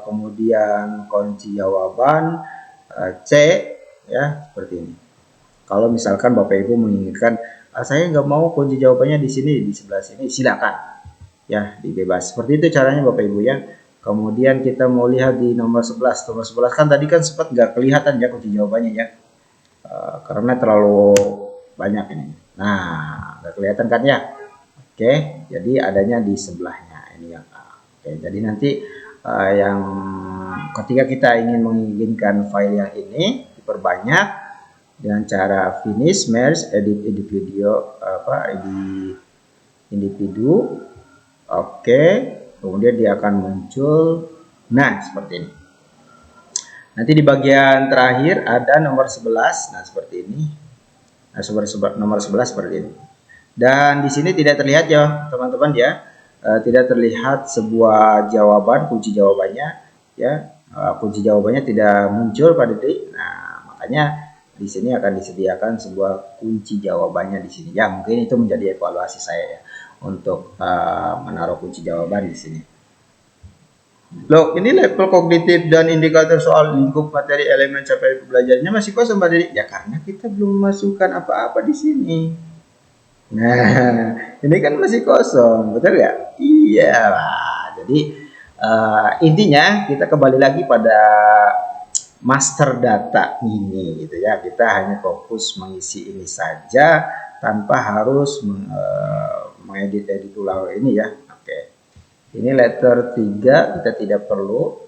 kemudian kunci jawaban C ya, seperti ini. Kalau misalkan Bapak Ibu menginginkan saya nggak mau kunci jawabannya di sini, di sebelah sini, silakan ya, dibebas. Seperti itu caranya Bapak Ibu ya. Kemudian kita mau lihat di nomor 11. Nomor 11 kan tadi kan sempat nggak kelihatan ya kunci jawabannya ya, karena terlalu banyak ini. Nah, nggak kelihatan kan ya. Oke, jadi adanya di sebelahnya ini yang A. Oke, jadi nanti yang ketika kita ingin menginginkan file yang ini diperbanyak dengan cara finish, merge, edit individu, edit individu. Oke, kemudian dia akan muncul. Nah, seperti ini. Nanti di bagian terakhir ada nomor 11. Nah, seperti ini. Nah, nomor 11 seperti ini. Dan di sini tidak terlihat ya teman-teman ya, tidak terlihat sebuah jawaban, kunci jawabannya ya, kunci jawabannya tidak muncul pada detik. Nah, makanya di sini akan disediakan sebuah kunci jawabannya di sini ya. Mungkin itu menjadi evaluasi saya ya untuk menaruh kunci jawaban di sini. Loh, ini level kognitif dan indikator soal lingkup materi elemen capaian pembelajarannya masih kosong Pak Dedi. Ya karena kita belum masukkan apa-apa di sini. Nah, ini kan masih kosong, betul nggak? Iya lah. Jadi intinya kita kembali lagi pada master data ini, gitu ya. Kita hanya fokus mengisi ini saja tanpa harus mengedit ulang ini ya. Oke. Ini letter 3 kita tidak perlu.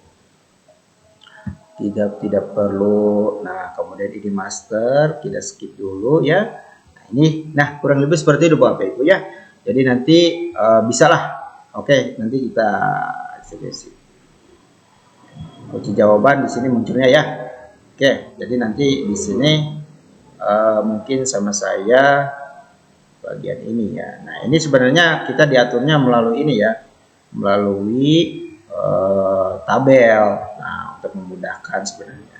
Tidak perlu. Nah, kemudian ini master kita skip dulu ya. Nah kurang lebih seperti itu Bapak Ibu ya. Jadi nanti bisalah. Oke, nanti kita eksekusi. Kunci jawaban di sini munculnya ya. Oke, jadi nanti di sini mungkin sama saya bagian ini ya. Nah ini sebenarnya kita diaturnya melalui ini ya, melalui tabel. Nah untuk memudahkan sebenarnya.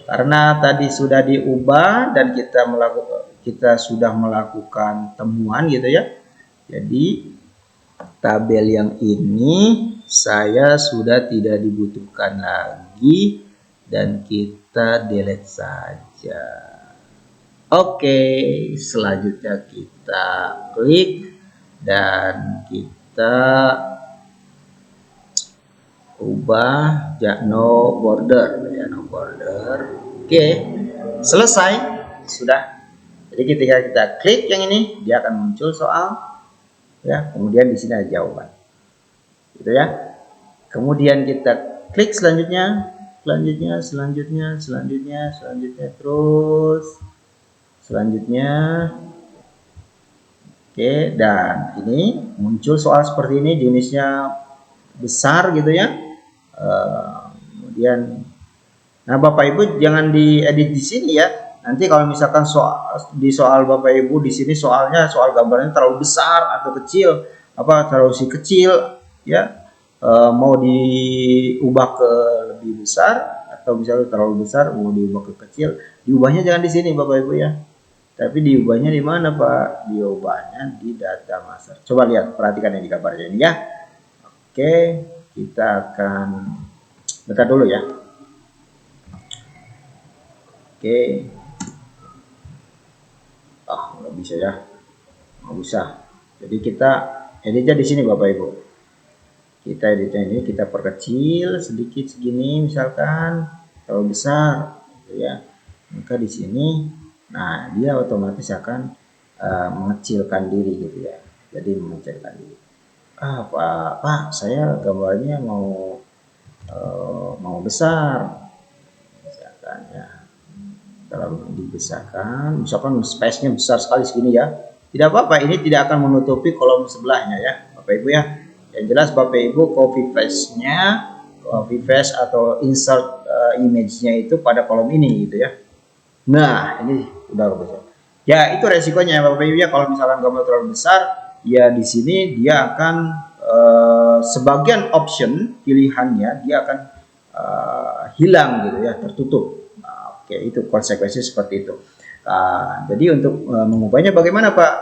Karena tadi sudah diubah dan kita sudah melakukan temuan gitu ya. Jadi tabel yang ini saya sudah tidak dibutuhkan lagi dan kita delete saja. Oke, selanjutnya kita klik dan kita ubah no border ya, no border. Oke, selesai sudah. Jadi ketika kita klik yang ini, dia akan muncul soal ya, kemudian di sini ada jawaban gitu ya. Kemudian kita klik selanjutnya terus selanjutnya. Oke, dan ini muncul soal seperti ini, jenisnya besar gitu ya. Kemudian, nah Bapak Ibu jangan diedit di sini ya. Nanti kalau misalkan soal Bapak Ibu di sini soal gambarnya terlalu besar atau kecil, terlalu kecil ya, mau diubah ke lebih besar atau misalnya terlalu besar mau diubah ke kecil, diubahnya jangan di sini Bapak Ibu ya. Tapi diubahnya di mana Pak? Diubahnya di data master. Coba lihat, perhatikan yang di gambarnya ini ya. Oke, kita akan dekat dulu ya. Oke. Nggak bisa ya. Nggak bisa. Jadi kita editnya di sini Bapak Ibu. Kita editnya ini, kita perkecil sedikit segini misalkan, terlalu besar gitu ya. Maka di sini, nah dia otomatis akan mengecilkan diri gitu ya. Jadi mengecilkan diri. Pak, saya gambarnya mau besar, misalkan ya, terlalu dibesarkan, misalkan space-nya besar sekali segini ya, tidak apa-apa, ini tidak akan menutupi kolom sebelahnya ya, Bapak Ibu ya. Yang jelas Bapak Ibu copy paste atau insert image-nya itu pada kolom ini gitu ya. Nah, ini udah besar. Ya, itu resikonya Bapak Ibu ya, kalau misalkan gambar terlalu besar. Ya di sini dia akan sebagian option pilihannya dia akan hilang gitu ya, tertutup. Oke, itu konsekuensi seperti itu. Jadi untuk mengubahnya bagaimana Pak?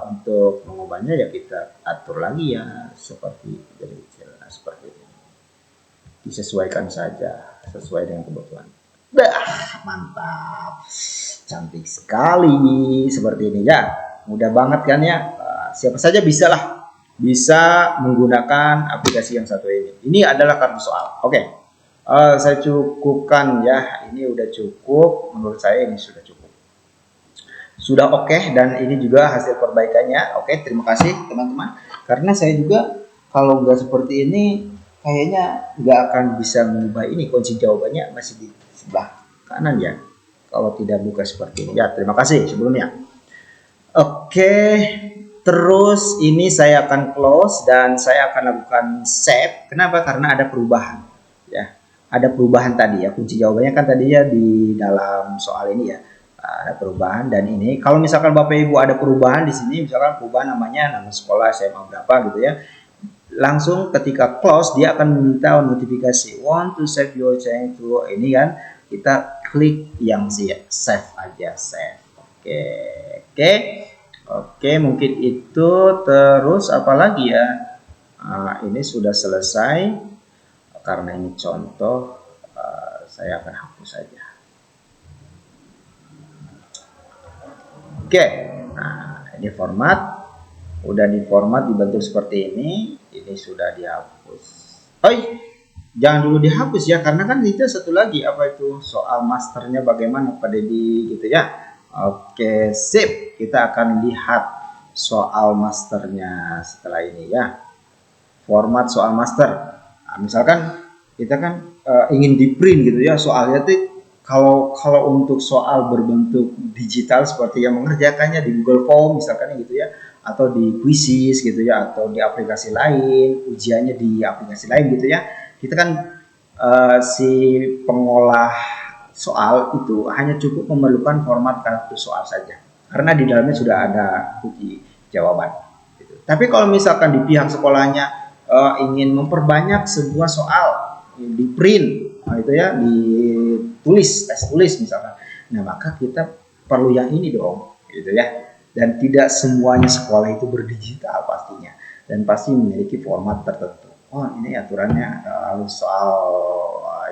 Untuk mengubahnya ya kita atur lagi ya seperti seperti ini. Disesuaikan saja sesuai dengan kebutuhan. Mantap, cantik sekali seperti ini ya. Mudah banget kan ya. Siapa saja bisa menggunakan aplikasi yang satu ini. Ini adalah kartu soal. Oke, saya cukupkan ya. Ini udah cukup. Menurut saya ini sudah cukup. Sudah oke, dan ini juga hasil perbaikannya. Oke, terima kasih teman-teman. Karena saya juga kalau nggak seperti ini, kayaknya nggak akan bisa mengubah ini. Kunci jawabannya masih di sebelah kanan ya. Kalau tidak buka seperti ini. Ya, terima kasih sebelumnya. Oke. Terus ini saya akan close dan saya akan lakukan save. Kenapa? Karena ada perubahan. Ya, ada perubahan tadi ya. Kunci jawabannya kan tadinya di dalam soal ini ya. Ada perubahan dan ini. Kalau misalkan Bapak Ibu ada perubahan di sini, misalkan perubahan namanya nama sekolah SMA berapa gitu ya. Langsung ketika close dia akan meminta notifikasi. Want to save your change to ini kan. Kita klik yang save aja, save. Oke. Oke, mungkin itu. Terus apalagi ya? Ini sudah selesai. Karena ini contoh, saya akan hapus saja. Oke, nah ini format. Udah diformat dibentuk seperti ini. Ini sudah dihapus. Jangan dulu dihapus ya, karena kan itu satu lagi apa itu soal masternya bagaimana Pak Dedi gitu ya. Oke, sip. Kita akan lihat soal masternya setelah ini ya. Format soal master. Nah, misalkan kita kan ingin di print gitu ya soalnya tuh. Kalau untuk soal berbentuk digital seperti yang mengerjakannya di Google Form misalkan gitu ya, atau di Quizzes gitu ya, atau di aplikasi lain, ujiannya di aplikasi lain gitu ya. Kita kan si pengolah soal itu hanya cukup memerlukan format kartu soal saja, karena di dalamnya sudah ada kunci jawaban. Gitu. Tapi kalau misalkan di pihak sekolahnya ingin memperbanyak sebuah soal di print, itu ya, ditulis, tes tulis misalkan. Nah, maka kita perlu yang ini dong, gitu ya. Dan tidak semuanya sekolah itu berdigital pastinya, dan pasti memiliki format tertentu. Oh, ini aturannya soal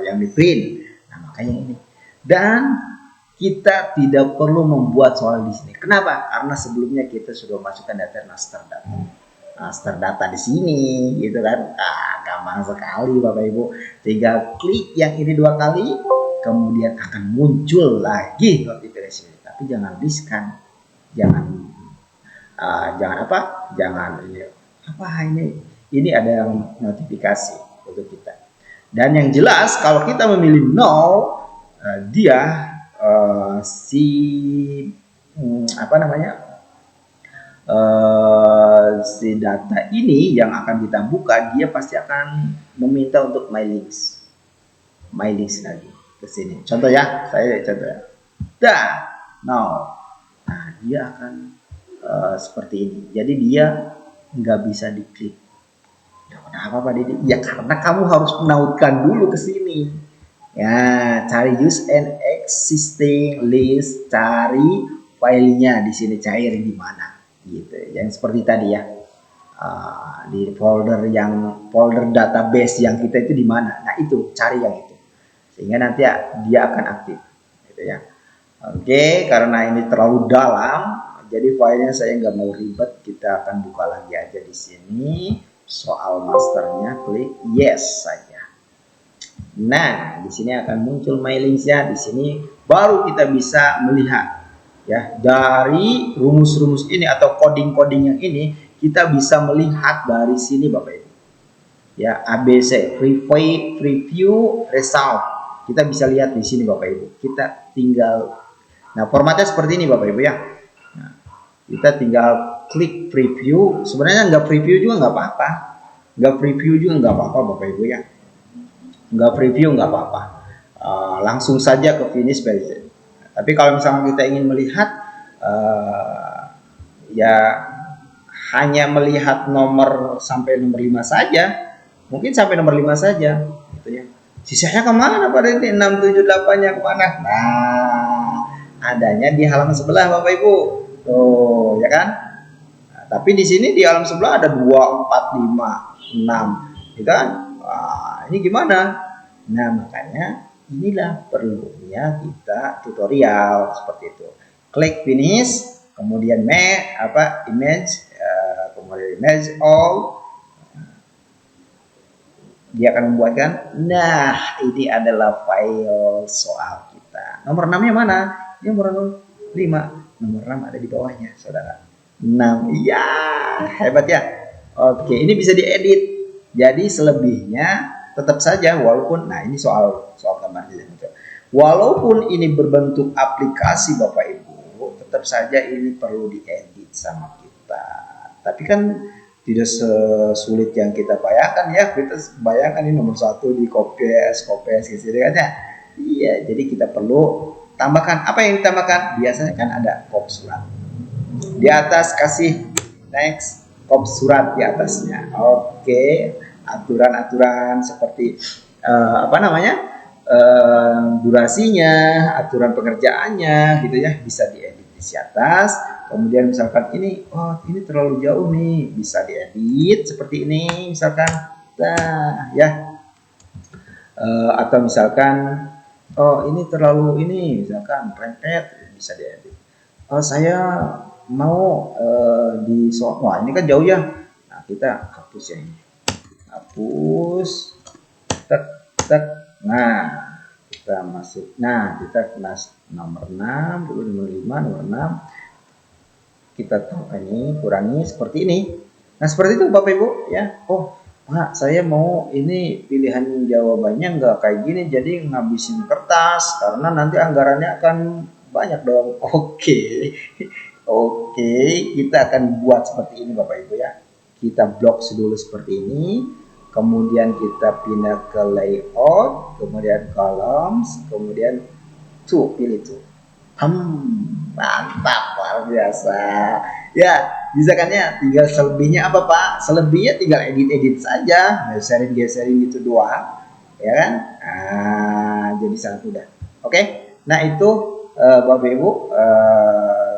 yang di print. Nah, makanya ini. Dan kita tidak perlu membuat soal di sini. Kenapa? Karena sebelumnya kita sudah masukkan data master data. Master data di sini, gitu kan? Gampang sekali, Bapak Ibu. Tinggal klik yang ini 2 kali, kemudian akan muncul lagi notifikasi. Tapi jangan riskan, jangan apa? Jangan ini. Ini ada notifikasi untuk kita. Dan yang jelas, kalau kita memilih no, dia si data ini yang akan kita buka, dia pasti akan meminta untuk my links lagi ke sini. Contoh ya, saya contoh ya. Nah, dia akan seperti ini. Jadi dia nggak bisa diklik. Kenapa Pak Didi? Ya karena kamu harus menautkan dulu ke sini. Ya, cari use an existing list, cari filenya di sini, cari di mana, gitu. Yang seperti tadi ya, di folder database yang kita itu di mana. Nah itu cari yang itu, sehingga nanti dia akan aktif, gitu ya. Oke, karena ini terlalu dalam, jadi filenya saya nggak mau ribet. Kita akan buka lagi aja di sini. Soal masternya, klik yes saja. Nah, di sini akan muncul my links-nya. Di sini baru kita bisa melihat ya, dari rumus-rumus ini atau coding-coding yang ini, kita bisa melihat dari sini Bapak Ibu. Ya, ABC, preview result. Kita bisa lihat di sini Bapak Ibu. Kita tinggal, nah formatnya seperti ini Bapak Ibu ya. Nah, kita tinggal klik preview. Sebenarnya nggak preview juga nggak apa-apa. Bapak Ibu ya. Nggak preview nggak apa-apa, langsung saja ke finish page. Tapi kalau misalnya kita ingin melihat ya hanya melihat nomor sampai nomor 5 saja, mungkin sampai nomor 5 saja gitu ya. Sisanya kemana Pak Didi? 6, 7, 8 nya kemana? Nah, adanya di halaman sebelah Bapak Ibu. Tuh, ya kan? Nah, tapi di sini di halaman sebelah ada 2, 4, 5, 6, gitu kan? Ini gimana? Nah, makanya inilah perlunya kita tutorial seperti itu. Klik finish, kemudian image, kemudian image all. Dia akan membuatkan. Nah, ini adalah file soal kita. Nomor 6-nya mana? Ini nomor 5. Nomor 6 ada di bawahnya, Saudara. 6. Iya, hebat ya. Oke, ini bisa diedit. Jadi selebihnya tetap saja, walaupun, nah ini soal gambarnya, walaupun ini berbentuk aplikasi Bapak Ibu, tetap saja ini perlu diedit sama kita. Tapi kan tidak sesulit yang kita bayangkan ya. Kita bayangkan ini nomor 1 di copy gitu kan ya. Iya, jadi kita perlu tambahkan. Apa yang ditambahkan? Biasanya kan ada kop surat. Di atas kasih next, kop surat di atasnya. Oke. Aturan-aturan seperti durasinya, aturan pengerjaannya gitu ya, bisa diedit di atas. Kemudian misalkan ini terlalu jauh nih, bisa diedit seperti ini misalkan. Nah, ya. Atau misalkan ini terlalu misalkan rempet, bisa diedit. Saya mau wah ini kan jauh ya. Nah, kita hapus ya ini. Hapus, nah kita masuk, nah kita kelas nomor 6 dulu, nomor 5, nomor 6 kita tahu ini, kurangi seperti ini. Nah seperti itu Bapak Ibu ya. Pak, saya mau ini pilihan jawabannya nggak kayak gini, jadi ngabisin kertas karena nanti anggarannya akan banyak dong. Oke, kita akan buat seperti ini Bapak Ibu ya. Kita blok dulu seperti ini, kemudian kita pindah ke layout, kemudian columns, kemudian pilih tuh. Mantap, luar biasa. Ya, bisa kan ya? Tinggal selebihnya apa Pak? Selebihnya tinggal edit saja, geserin gitu doang. ya kan? Nah, jadi sangat mudah. Oke, nah itu Bapak Ibu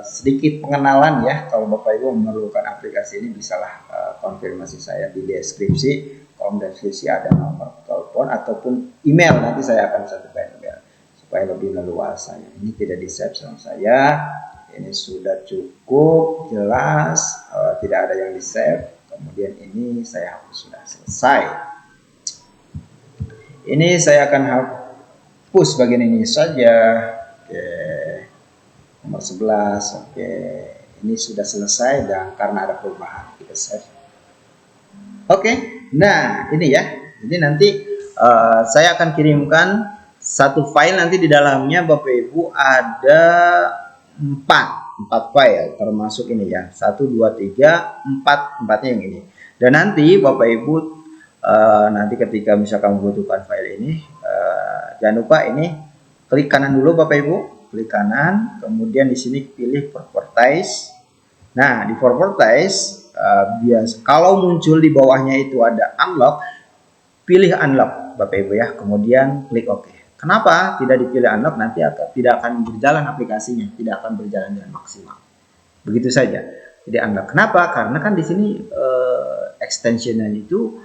sedikit pengenalan ya. Kalau Bapak Ibu memerlukan aplikasi ini, bisalah konfirmasi saya di deskripsi. Kalau deskripsi ada nomor telepon ataupun email, nanti saya akan sampaikan email supaya lebih leluasa. Ini tidak di save sama saya. Ini sudah cukup jelas, tidak ada yang di save. Kemudian ini saya hapus, sudah selesai. Ini saya akan hapus bagian ini saja. Oke, nomor 11. Oke, ini sudah selesai dan karena ada perubahan kita save. Oke, nah ini ya. Jadi nanti saya akan kirimkan satu file, nanti di dalamnya Bapak Ibu ada 4 file, termasuk ini ya, 1, 2, 3, 4, empatnya yang ini. Dan nanti Bapak Ibu nanti ketika misalkan membutuhkan file ini, jangan lupa ini klik kanan dulu Bapak Ibu, klik kanan, kemudian di sini pilih properties. Nah, di properties kalau muncul di bawahnya itu ada unlock, pilih unlock Bapak Ibu ya, kemudian klik OK. Kenapa tidak dipilih unlock? Nanti tidak akan berjalan aplikasinya, tidak akan berjalan dengan maksimal. Begitu saja. Jadi unlock. Kenapa? Karena kan di sini extensionnya itu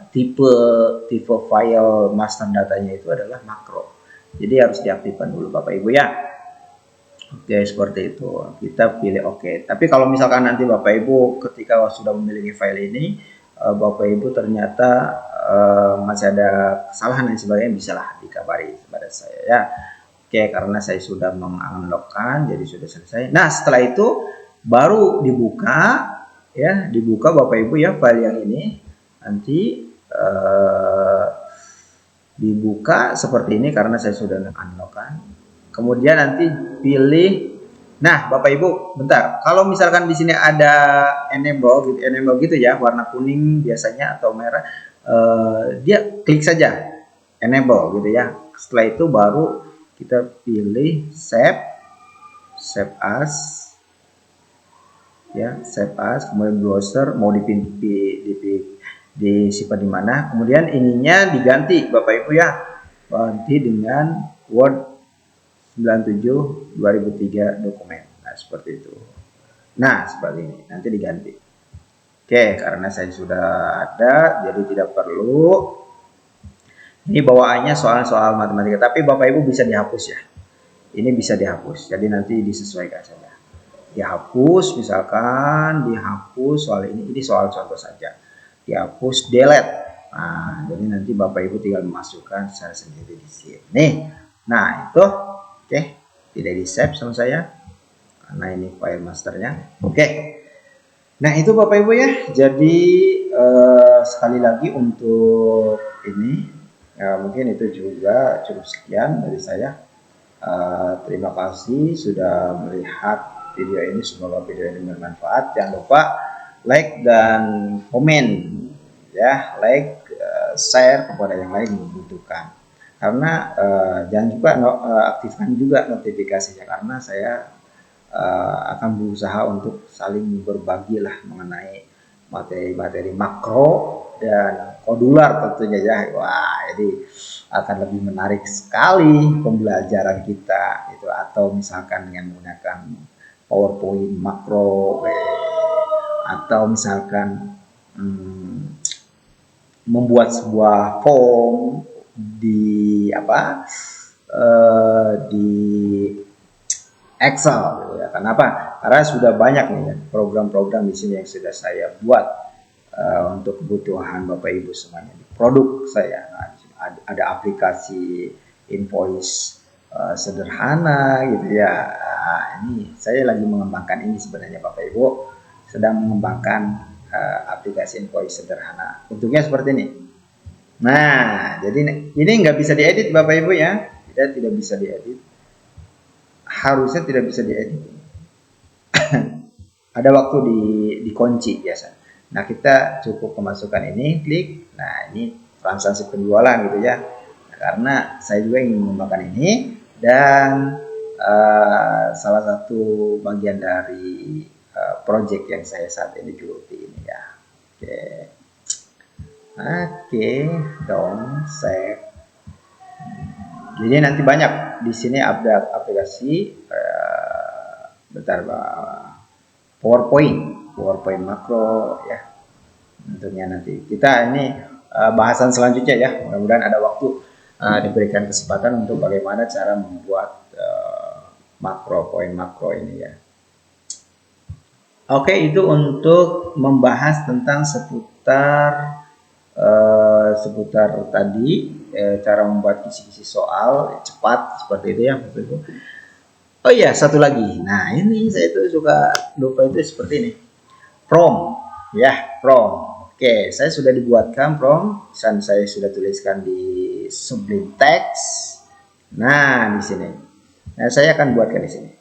tipe file master datanya itu adalah makro. Jadi harus diaktifkan dulu Bapak Ibu ya. Oke, seperti itu. Kita pilih OK. Tapi kalau misalkan nanti Bapak Ibu ketika sudah memiliki file ini, Bapak Ibu ternyata masih ada kesalahan dan sebagainya, bisalah dikabari kepada saya ya. Oke, karena saya sudah mengunlockkan, jadi sudah selesai. Nah, setelah itu baru dibuka ya, dibuka Bapak Ibu ya file yang ini. Nanti dibuka seperti ini karena saya sudah mengunlockkan. Kemudian nanti pilih, nah Bapak Ibu bentar, kalau misalkan di sini ada enable gitu ya, warna kuning biasanya atau merah, dia klik saja enable gitu ya. Setelah itu baru kita pilih save as ya, save as, kemudian browser mau disimpan di mana, kemudian ininya diganti Bapak Ibu ya, ganti dengan Word 97 2003 dokumen. Nah, seperti itu. Nah, seperti ini. Nanti diganti. Oke, karena saya sudah ada, jadi tidak perlu. Ini bawaannya soal-soal matematika, tapi Bapak Ibu bisa dihapus ya. Ini bisa dihapus. Jadi nanti disesuaikan saja. Dihapus, misalkan dihapus soal ini soal contoh saja. Dihapus, delete. Nah, jadi nanti Bapak Ibu tinggal memasukkan secara sendiri di sini. Nah, itu oke, tidak di save sama saya karena ini file masternya. Oke, nah itu Bapak Ibu ya. Jadi sekali lagi untuk ini ya, mungkin itu juga cukup sekian dari saya. Terima kasih sudah melihat video ini, semoga video ini bermanfaat. Jangan lupa like dan komen ya, like, share kepada yang lain yang membutuhkan. Karena jangan juga aktifkan juga notifikasinya, karena saya akan berusaha untuk saling berbagi lah mengenai materi-materi makro dan kodular tentunya ya. Wah, jadi akan lebih menarik sekali pembelajaran kita itu, atau misalkan dengan menggunakan PowerPoint makro, atau misalkan membuat sebuah form di di Excel gitu ya. Kenapa? Karena sudah banyak nih program-program di sini yang sudah saya buat untuk kebutuhan Bapak Ibu semuanya di produk saya. Nah, ada aplikasi invoice sederhana gitu ya. Nah, ini saya lagi mengembangkan ini sebenarnya, Bapak Ibu sedang mengembangkan aplikasi invoice sederhana. Bentuknya seperti ini. Nah, jadi ini nggak bisa diedit Bapak Ibu ya, tidak bisa diedit, harusnya tidak bisa diedit. Ada waktu dikunci biasa. Nah, kita cukup memasukkan ini, klik. Nah, ini transaksi penjualan gitu ya. Nah, karena saya juga ingin mengembangkan ini dan salah satu bagian dari project yang saya saat ini geluti ini ya. Oke. Oke, dong, save. Jadi nanti banyak di sini update aplikasi. Bentar, PowerPoint makro ya. Tentunya nanti kita ini bahasan selanjutnya ya. Mudah-mudahan ada waktu diberikan kesempatan untuk bagaimana cara membuat poin makro ini ya. Oke, itu untuk membahas tentang seputar tadi cara membuat kisi-kisi soal cepat seperti itu ya. Oh iya, satu lagi. Nah, ini saya tuh suka lupa itu seperti ini. Prompt ya, prompt. Oke, saya sudah dibuatkan prompt dan saya sudah tuliskan di Sublime Text. Nah, di sini. Nah, saya akan buatkan di sini.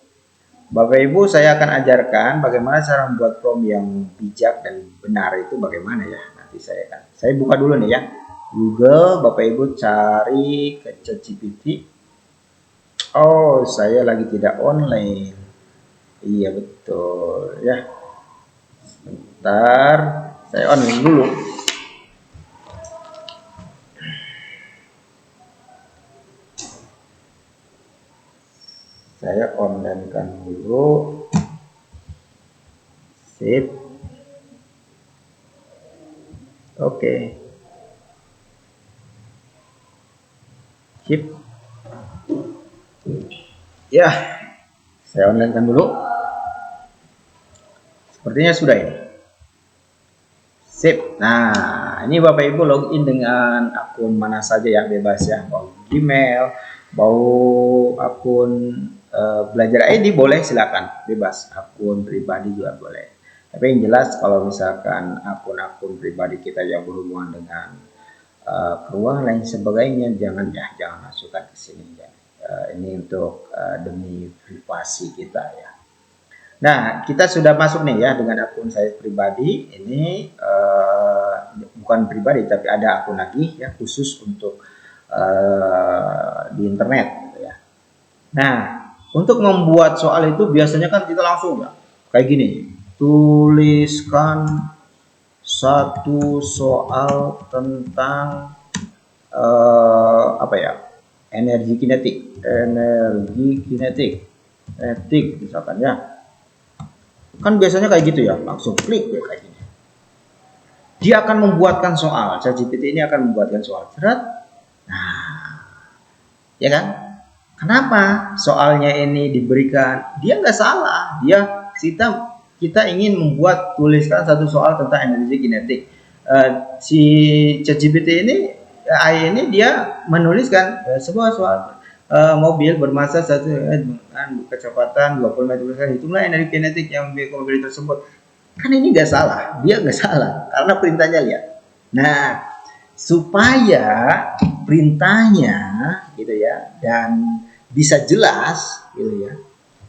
Bapak Ibu, saya akan ajarkan bagaimana cara membuat prompt yang bijak dan benar itu bagaimana ya. Nanti saya buka dulu nih ya. Google, Bapak Ibu cari ke ChatGPT. Oh, saya lagi tidak online. Iya betul ya. Sebentar, saya online dulu. Saya online kan dulu. Sip. Oke. Sip. Ya, saya online kan dulu. Sepertinya sudah ya. Sip. Nah, ini Bapak Ibu login dengan akun mana saja ya, bebas ya. Mau Gmail, mau akun belajar ID boleh, silakan, bebas. Akun pribadi juga boleh. Tapi yang jelas kalau misalkan akun-akun pribadi kita yang berhubungan dengan keuangan lain sebagainya, jangan masukkan ke sini ya. Ini untuk demi privasi kita ya. Nah, kita sudah masuk nih ya dengan akun saya pribadi. Ini bukan pribadi tapi ada akun lagi ya khusus untuk di internet gitu ya. Nah, untuk membuat soal itu biasanya kan kita langsung ya kayak gini. Tuliskan satu soal tentang apa ya? Energi kinetik misalkan ya. Kan biasanya kayak gitu ya, langsung klik ya kayak gini. Dia akan membuatkan soal, ChatGPT ini akan membuatkan soal. Nah, ya kan? Kenapa soalnya ini diberikan? Dia nggak salah. Kita ingin membuat tuliskan satu soal tentang energi kinetik. Si ChatGPT ini AI ini dia menuliskan sebuah soal mobil bermassa satu dengan kecepatan 20 meter per jam, itulah energi kinetik yang memiliki mobil tersebut. Kan ini nggak salah, dia nggak salah karena perintahnya lihat. Nah, supaya perintahnya gitu ya dan bisa jelas gitu ya.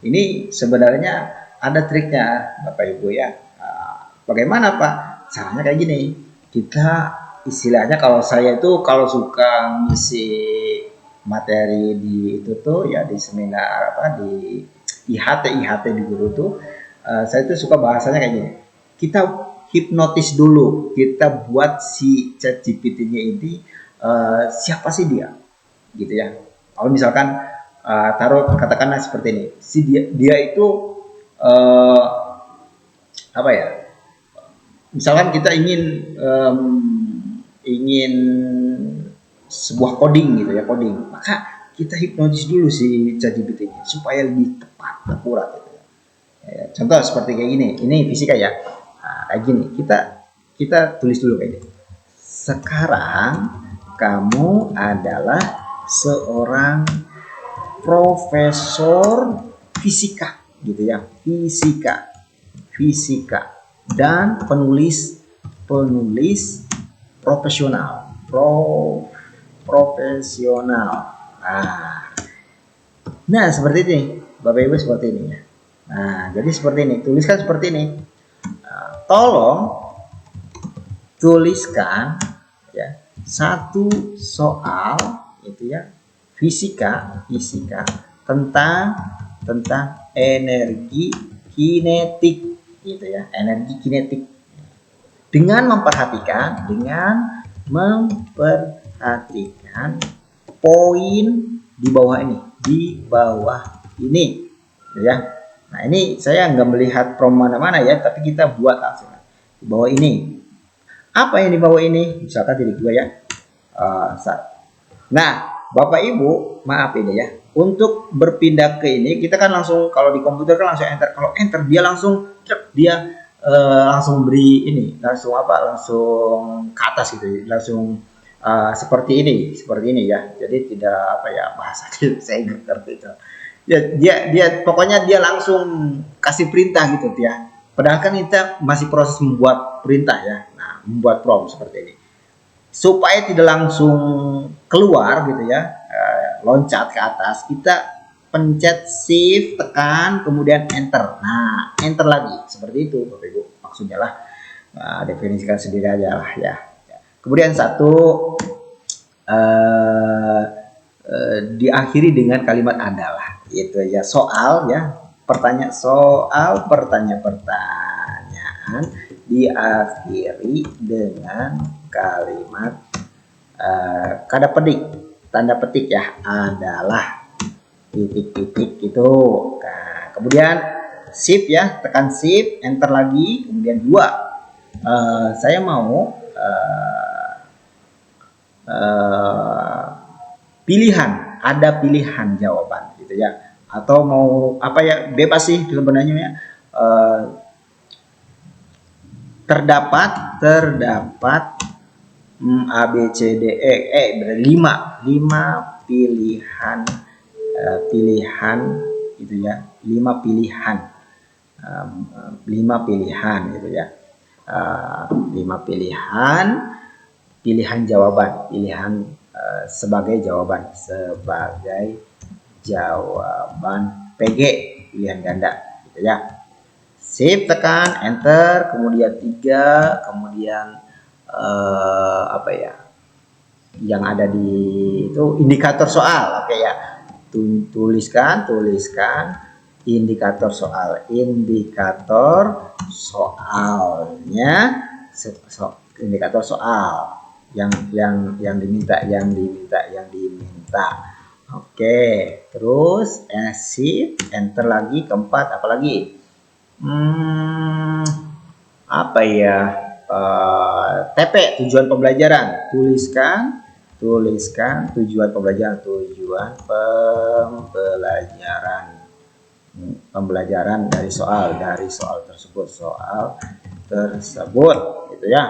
Ini sebenarnya ada triknya Bapak Ibu ya. Bagaimana Pak? Caranya kayak gini. Kita istilahnya kalau saya itu kalau suka ngisi materi di itu tuh ya di seminar apa di IHT di guru tuh saya tuh suka bahasanya kayak gini. Kita hipnotis dulu, kita buat si ChatGPT-nya ini siapa sih dia, gitu ya. Kalau misalkan taruh katakanlah seperti ini, si dia itu apa ya? Misalkan kita ingin sebuah coding gitu ya, coding, maka kita hipnotis dulu si ChatGPT-nya supaya lebih tepat, akurat gitu ya. Contoh seperti kayak gini, ini fisika ya. Nah, kayak gini, kita tulis dulu kayak gini. Sekarang kamu adalah seorang profesor fisika gitu ya, fisika dan penulis profesional, profesional. Nah, seperti ini, Bapak Ibu, seperti ini ya. Nah, jadi seperti ini, tuliskan seperti ini. Tolong tuliskan ya satu soal itu ya fisika tentang energi kinetik gitu ya, energi kinetik dengan memperhatikan memperhatikan poin di bawah ini, ya. Nah, ini saya nggak melihat from mana-mana ya, tapi kita buat langsung di bawah ini. Apa yang di bawah ini? Misalkan titik 2 ya. Nah, Bapak Ibu, maaf ini ya. Untuk berpindah ke ini, kita kan langsung, kalau di komputer kan langsung enter. Kalau enter dia langsung langsung beri ini, langsung langsung ke atas gitu, langsung seperti ini ya. Jadi tidak bahasa saya nggak ngerti itu. Ya, dia pokoknya dia langsung kasih perintah gitu ya. Padahal kan kita masih proses membuat perintah ya. Nah, membuat prompt seperti ini. Supaya tidak langsung keluar gitu ya, loncat ke atas, kita pencet shift, tekan, kemudian enter. Nah, enter lagi. Seperti itu Bapak Ibu. Maksudnya lah. Nah, definisikan sendiri aja lah ya. Kemudian diakhiri dengan kalimat adalah. Itu ya, soal ya. Pertanyaan diakhiri dengan kalimat tanda petik ya, adalah titik-titik gitu. Nah, kemudian shift ya, tekan shift, enter lagi, kemudian 2. Saya mau pilihan, ada pilihan jawaban gitu ya, atau mau apa ya, bebas sih sebenarnya ya. Terdapat A B C D berarti 5 pilihan gitu ya, 5 pilihan gitu ya, 5 pilihan jawaban, sebagai jawaban PG, pilihan ganda gitu ya. Shift, tekan, enter, kemudian 3, kemudian yang ada di itu indikator soal. Oke ya, tuliskan indikator soalnya, indikator soal yang diminta. Oke, terus shift, enter lagi, keempat apalagi TP, tujuan pembelajaran. Tuliskan tujuan pembelajaran dari soal tersebut gitu ya.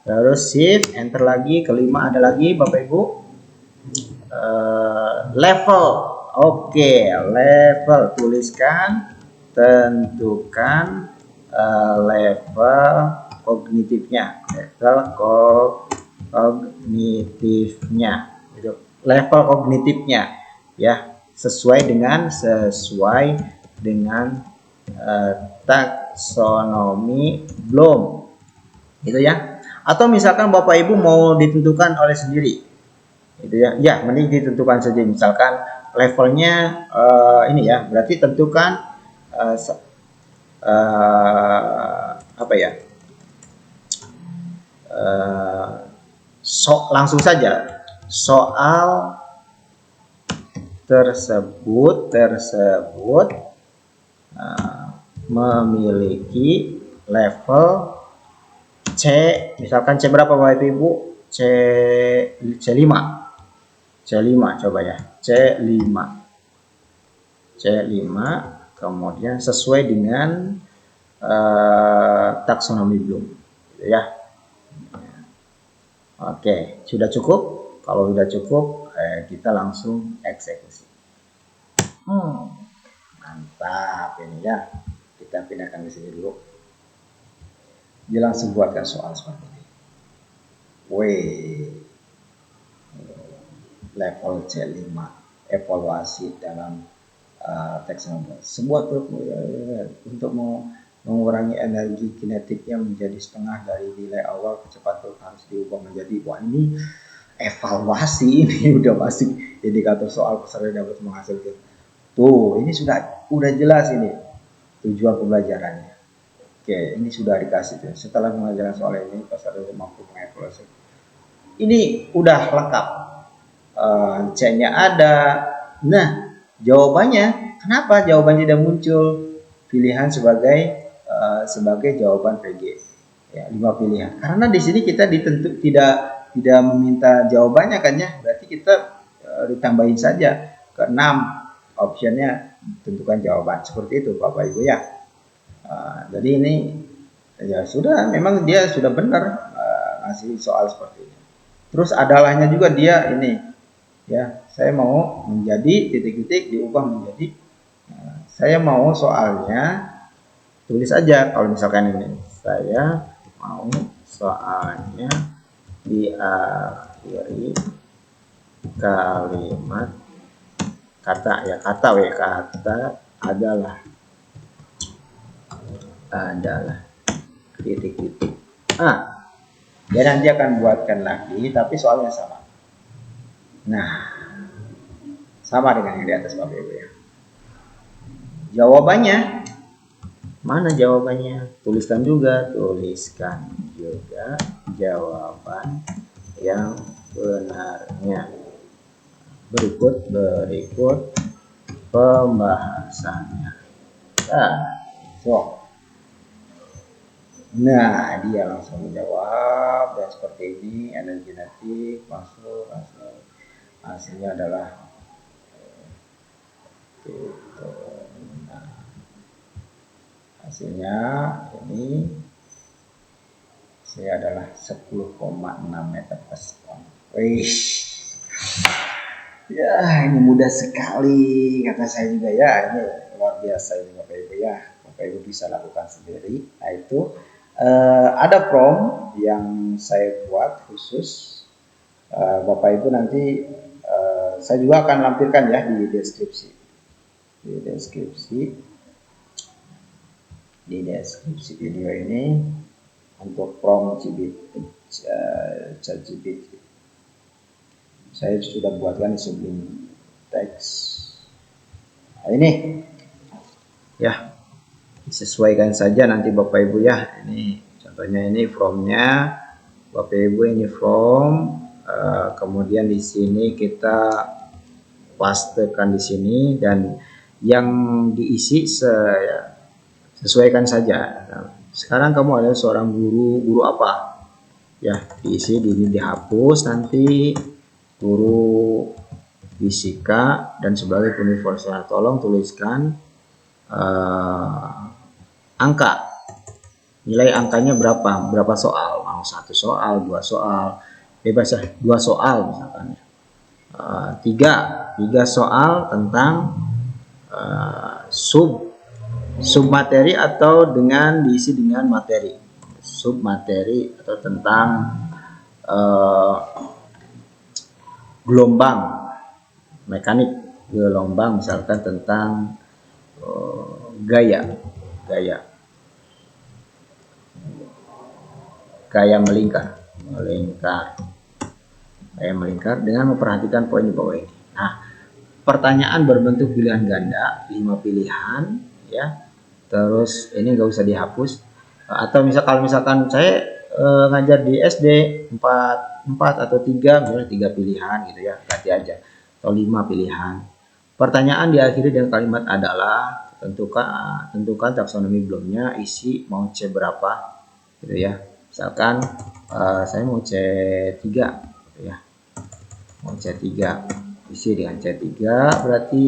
Terus shift, enter lagi, kelima ada lagi Bapak Ibu, level. Oke, level, tuliskan, tentukan level kognitifnya, level kognitifnya ya, sesuai dengan taksonomi Bloom gitu ya. Atau misalkan Bapak Ibu mau ditentukan oleh sendiri gitu ya, mending ditentukan saja. Misalkan levelnya ini ya, berarti tentukan langsung saja soal tersebut memiliki level C, misalkan C berapa Bapak Ibu? C5 coba ya, C5, kemudian sesuai dengan taksonomi Bloom gitu ya. Oke, sudah cukup? Kalau sudah cukup, kita langsung eksekusi. Mantap ini ya. Kita pindahkan ke sini dulu. Dia langsung buatkan soal seperti ini. Level C5, evaluasi dalam taksonomi. Sebuah untuk mengurangi energi kinetiknya menjadi setengah dari nilai awal, kecepatan harus diubah menjadi, ini evaluasi, ini udah masuk indikator soal peserta dapat menghasilkan. Tuh, ini udah jelas ini tujuan pembelajarannya. Oke, ini sudah dikasih tuh. Setelah mengajarkan soal ini, peserta mampu mengevaluasi Ini udah lengkap. C-nya ada. Nah, jawabannya, kenapa jawaban tidak muncul? Pilihan sebagai jawaban PG. Ya, 5 pilihan. Karena di sini kita tidak meminta jawabannya kan ya. Berarti kita ditambahin saja ke 6 optionnya, tentukan jawaban. Seperti itu Bapak Ibu ya. Jadi ini ya sudah, memang dia sudah benar ngasih soal seperti ini. Terus adalahnya juga dia ini ya, saya mau menjadi titik-titik diubah menjadi, saya mau soalnya tulis aja. Kalau misalkan ini saya mau soalnya diakhiri kalimat kata ya, kata adalah titik-titik. Dia nanti akan buatkan lagi tapi soalnya sama. Nah, sama dengan yang di atas Bapak Ibu ya. Jawabannya mana jawabannya? Tuliskan juga jawaban yang benarnya. Berikut pembahasannya. Nah, dia langsung menjawab dan seperti ini, energetik masuk. Hasilnya adalah itu. Nah, hasilnya ini saya adalah 10,6 meter per sekon. Wih, ya ini mudah sekali kata saya juga ya, ini luar biasa ini Bapak Ibu ya. Bapak Ibu bisa lakukan sendiri. Nah itu ada prompt yang saya buat khusus. Bapak Ibu nanti saya juga akan lampirkan ya di deskripsi. Di deskripsi video ini untuk prompt ChatGPT. Saya sudah buatkan sebelum teks. Nah, ini ya, disesuaikan saja nanti Bapak Ibu ya. Ini contohnya, ini from-nya Bapak Ibu, ini from, kemudian di sini kita pastekan di sini dan yang diisi sesuaikan saja. Nah, sekarang kamu adalah seorang guru apa? Ya, diisi ini, dihapus nanti guru fisika dan sebagai universitas. Tolong tuliskan angka, nilai angkanya berapa soal, mau 1 soal, 2 soal, bebas ya, 2 soal misalkan, 3 soal tentang sub materi atau dengan diisi dengan materi, sub materi atau tentang gelombang mekanik, gelombang misalkan tentang gaya melingkar dengan memperhatikan poin di bawah ini. Nah, pertanyaan berbentuk pilihan ganda, 5 pilihan ya. Terus ini nggak usah dihapus. Atau kalau misalkan saya ngajar di SD 4 atau 3, misalnya 3 pilihan gitu ya, ganti aja. Atau 5 pilihan. Pertanyaan diakhiri dengan kalimat adalah, tentukan taksonomi belumnya, isi mau C berapa gitu ya. Misalkan saya mau C3 gitu ya. Mau C3, isi dengan C3 berarti,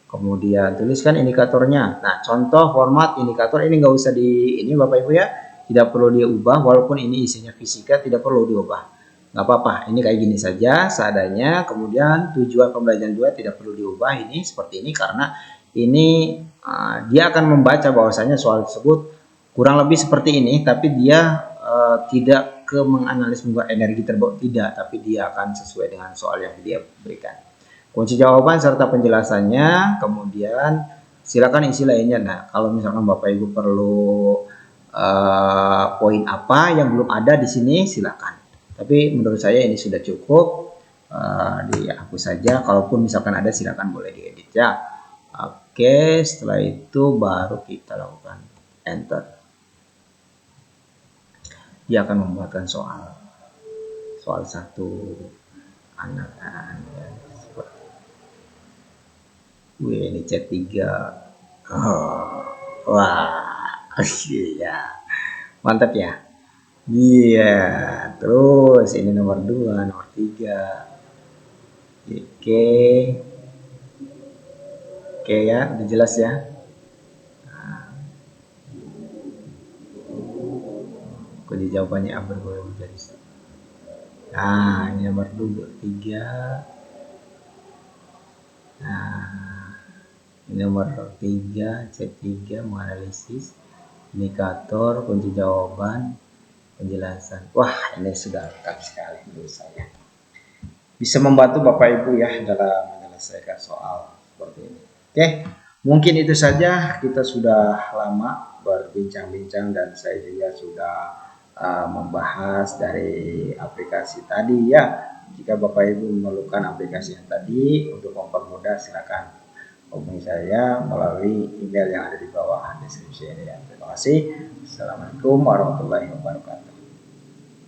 kemudian tuliskan indikatornya. Nah, contoh format indikator ini nggak usah ini Bapak Ibu ya, tidak perlu diubah, walaupun ini isinya fisika tidak perlu diubah, nggak apa-apa, ini kayak gini saja seadanya. Kemudian tujuan pembelajaran 2 tidak perlu diubah, ini seperti ini karena ini dia akan membaca bahwasanya soal tersebut kurang lebih seperti ini, tapi dia tidak menganalisis energi terbawa, tidak, tapi dia akan sesuai dengan soal yang dia berikan. Kunci jawaban serta penjelasannya, kemudian silakan isi lainnya. Nah, kalau misalkan Bapak Ibu perlu poin apa yang belum ada di sini, silakan. Tapi menurut saya ini sudah cukup, dihapus saja. Kalaupun misalkan ada, silakan boleh diedit ya. Oke, setelah itu baru kita lakukan enter. Dia akan membuatkan soal soal 1 anak-anak ya. Wih, ini C3. Oh, wah, iya, mantap ya. Iya, terus ini nomor 2, nomor 3. Oke, oke ya, udah jelas ya. Kunci jawabannya A bergolong menjadi. Nah, ini nomor 3. Nah, ini nomor 3, C3 menganalisis indikator kunci jawaban penjelasan. Wah, ini sudah lengkap sekali menurut saya. Bisa membantu Bapak Ibu ya dalam menyelesaikan soal seperti ini. Oke, mungkin itu saja. Kita sudah lama berbincang-bincang dan saya juga sudah membahas dari aplikasi tadi ya. Jika Bapak Ibu memerlukan aplikasi yang tadi untuk mempermudah, silakan hubungi saya melalui email yang ada di bawah deskripsi ini ya. Terima kasih. Assalamualaikum warahmatullahi wabarakatuh.